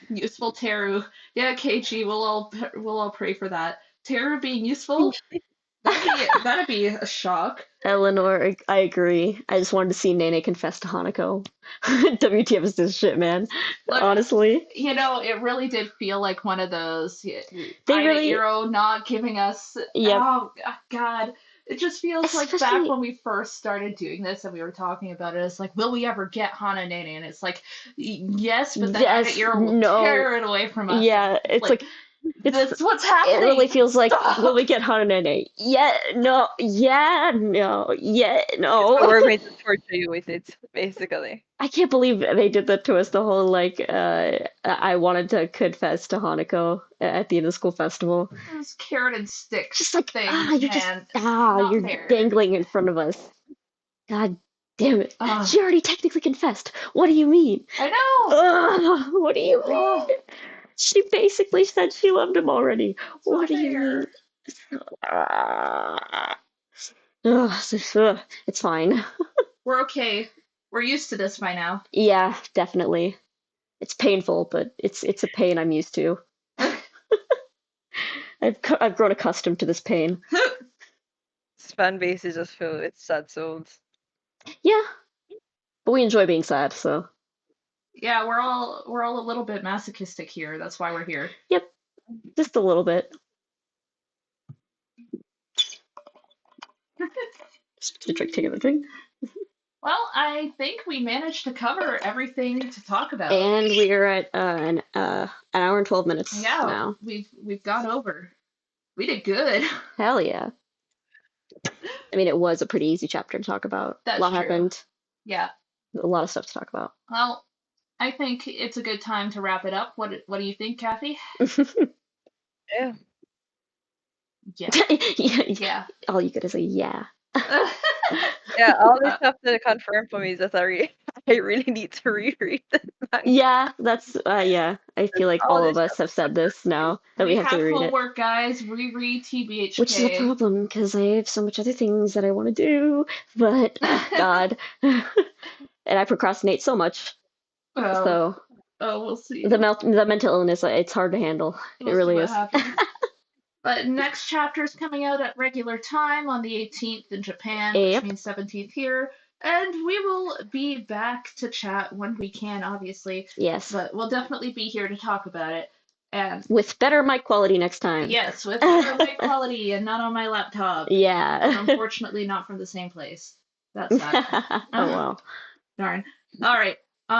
Useful Teru. Yeah, KG, we'll all pray for that. Teru being useful? That'd be a shock. Eleanor, I agree. I just wanted to see Nene confess to Hanako. WTF is this shit, man. Like, honestly. It really did feel like one of those Iro not giving us oh god. It just feels like back when we first started doing this and we were talking about it, it's like, will we ever get Hana Nene? And it's like, yes, but then Iro will tear it away from us. Yeah, it's like that's what's happening. It really feels like, will we get Hana Nene? Yeah, no, yeah, no, yeah, no. We're going to torture you with it, basically. I can't believe they did that to us, the whole, like, I wanted to confess to Hanako at the end of the school festival. It was carrot and stick just like, thing. You're fair. Dangling in front of us. God damn it. She already technically confessed. What do you mean? I know. What do you mean? She basically said she loved him already. What do you mean? It's fine. We're okay. We're used to this by now. Yeah, definitely. It's painful, but it's a pain I'm used to. I've grown accustomed to this pain. This fan base is just filled with sad souls. Yeah, but we enjoy being sad, so. Yeah, we're all a little bit masochistic here. That's why we're here. Yep, just a little bit. Just drinking the drink. Well, I think we managed to cover everything to talk about. And we're at an hour and 12 minutes now. We've gone over. We did good. Hell yeah. I mean, it was a pretty easy chapter to talk about. That's a lot happened. Yeah. A lot of stuff to talk about. Well, I think it's a good time to wrap it up. What do you think, Kathy? Yeah. Yeah. All you get is a yeah. Yeah, all this stuff to confirm for me is that I really need to reread this. Yeah, that's I feel like all of us have said this now that we have to reread it. Homework, guys. Reread TBHK. Which is a problem because I have so much other things that I want to do, but God, and I procrastinate so much. So we'll see. The mental illness, it's hard to handle. It really is. But next chapter is coming out at regular time on the 18th in Japan, which means 17th here. And we will be back to chat when we can, obviously. Yes. But we'll definitely be here to talk about it. And with better mic quality next time. Yes, with better mic quality and not on my laptop. Yeah. Unfortunately, not from the same place. That's sad. Oh, well. Darn. All right.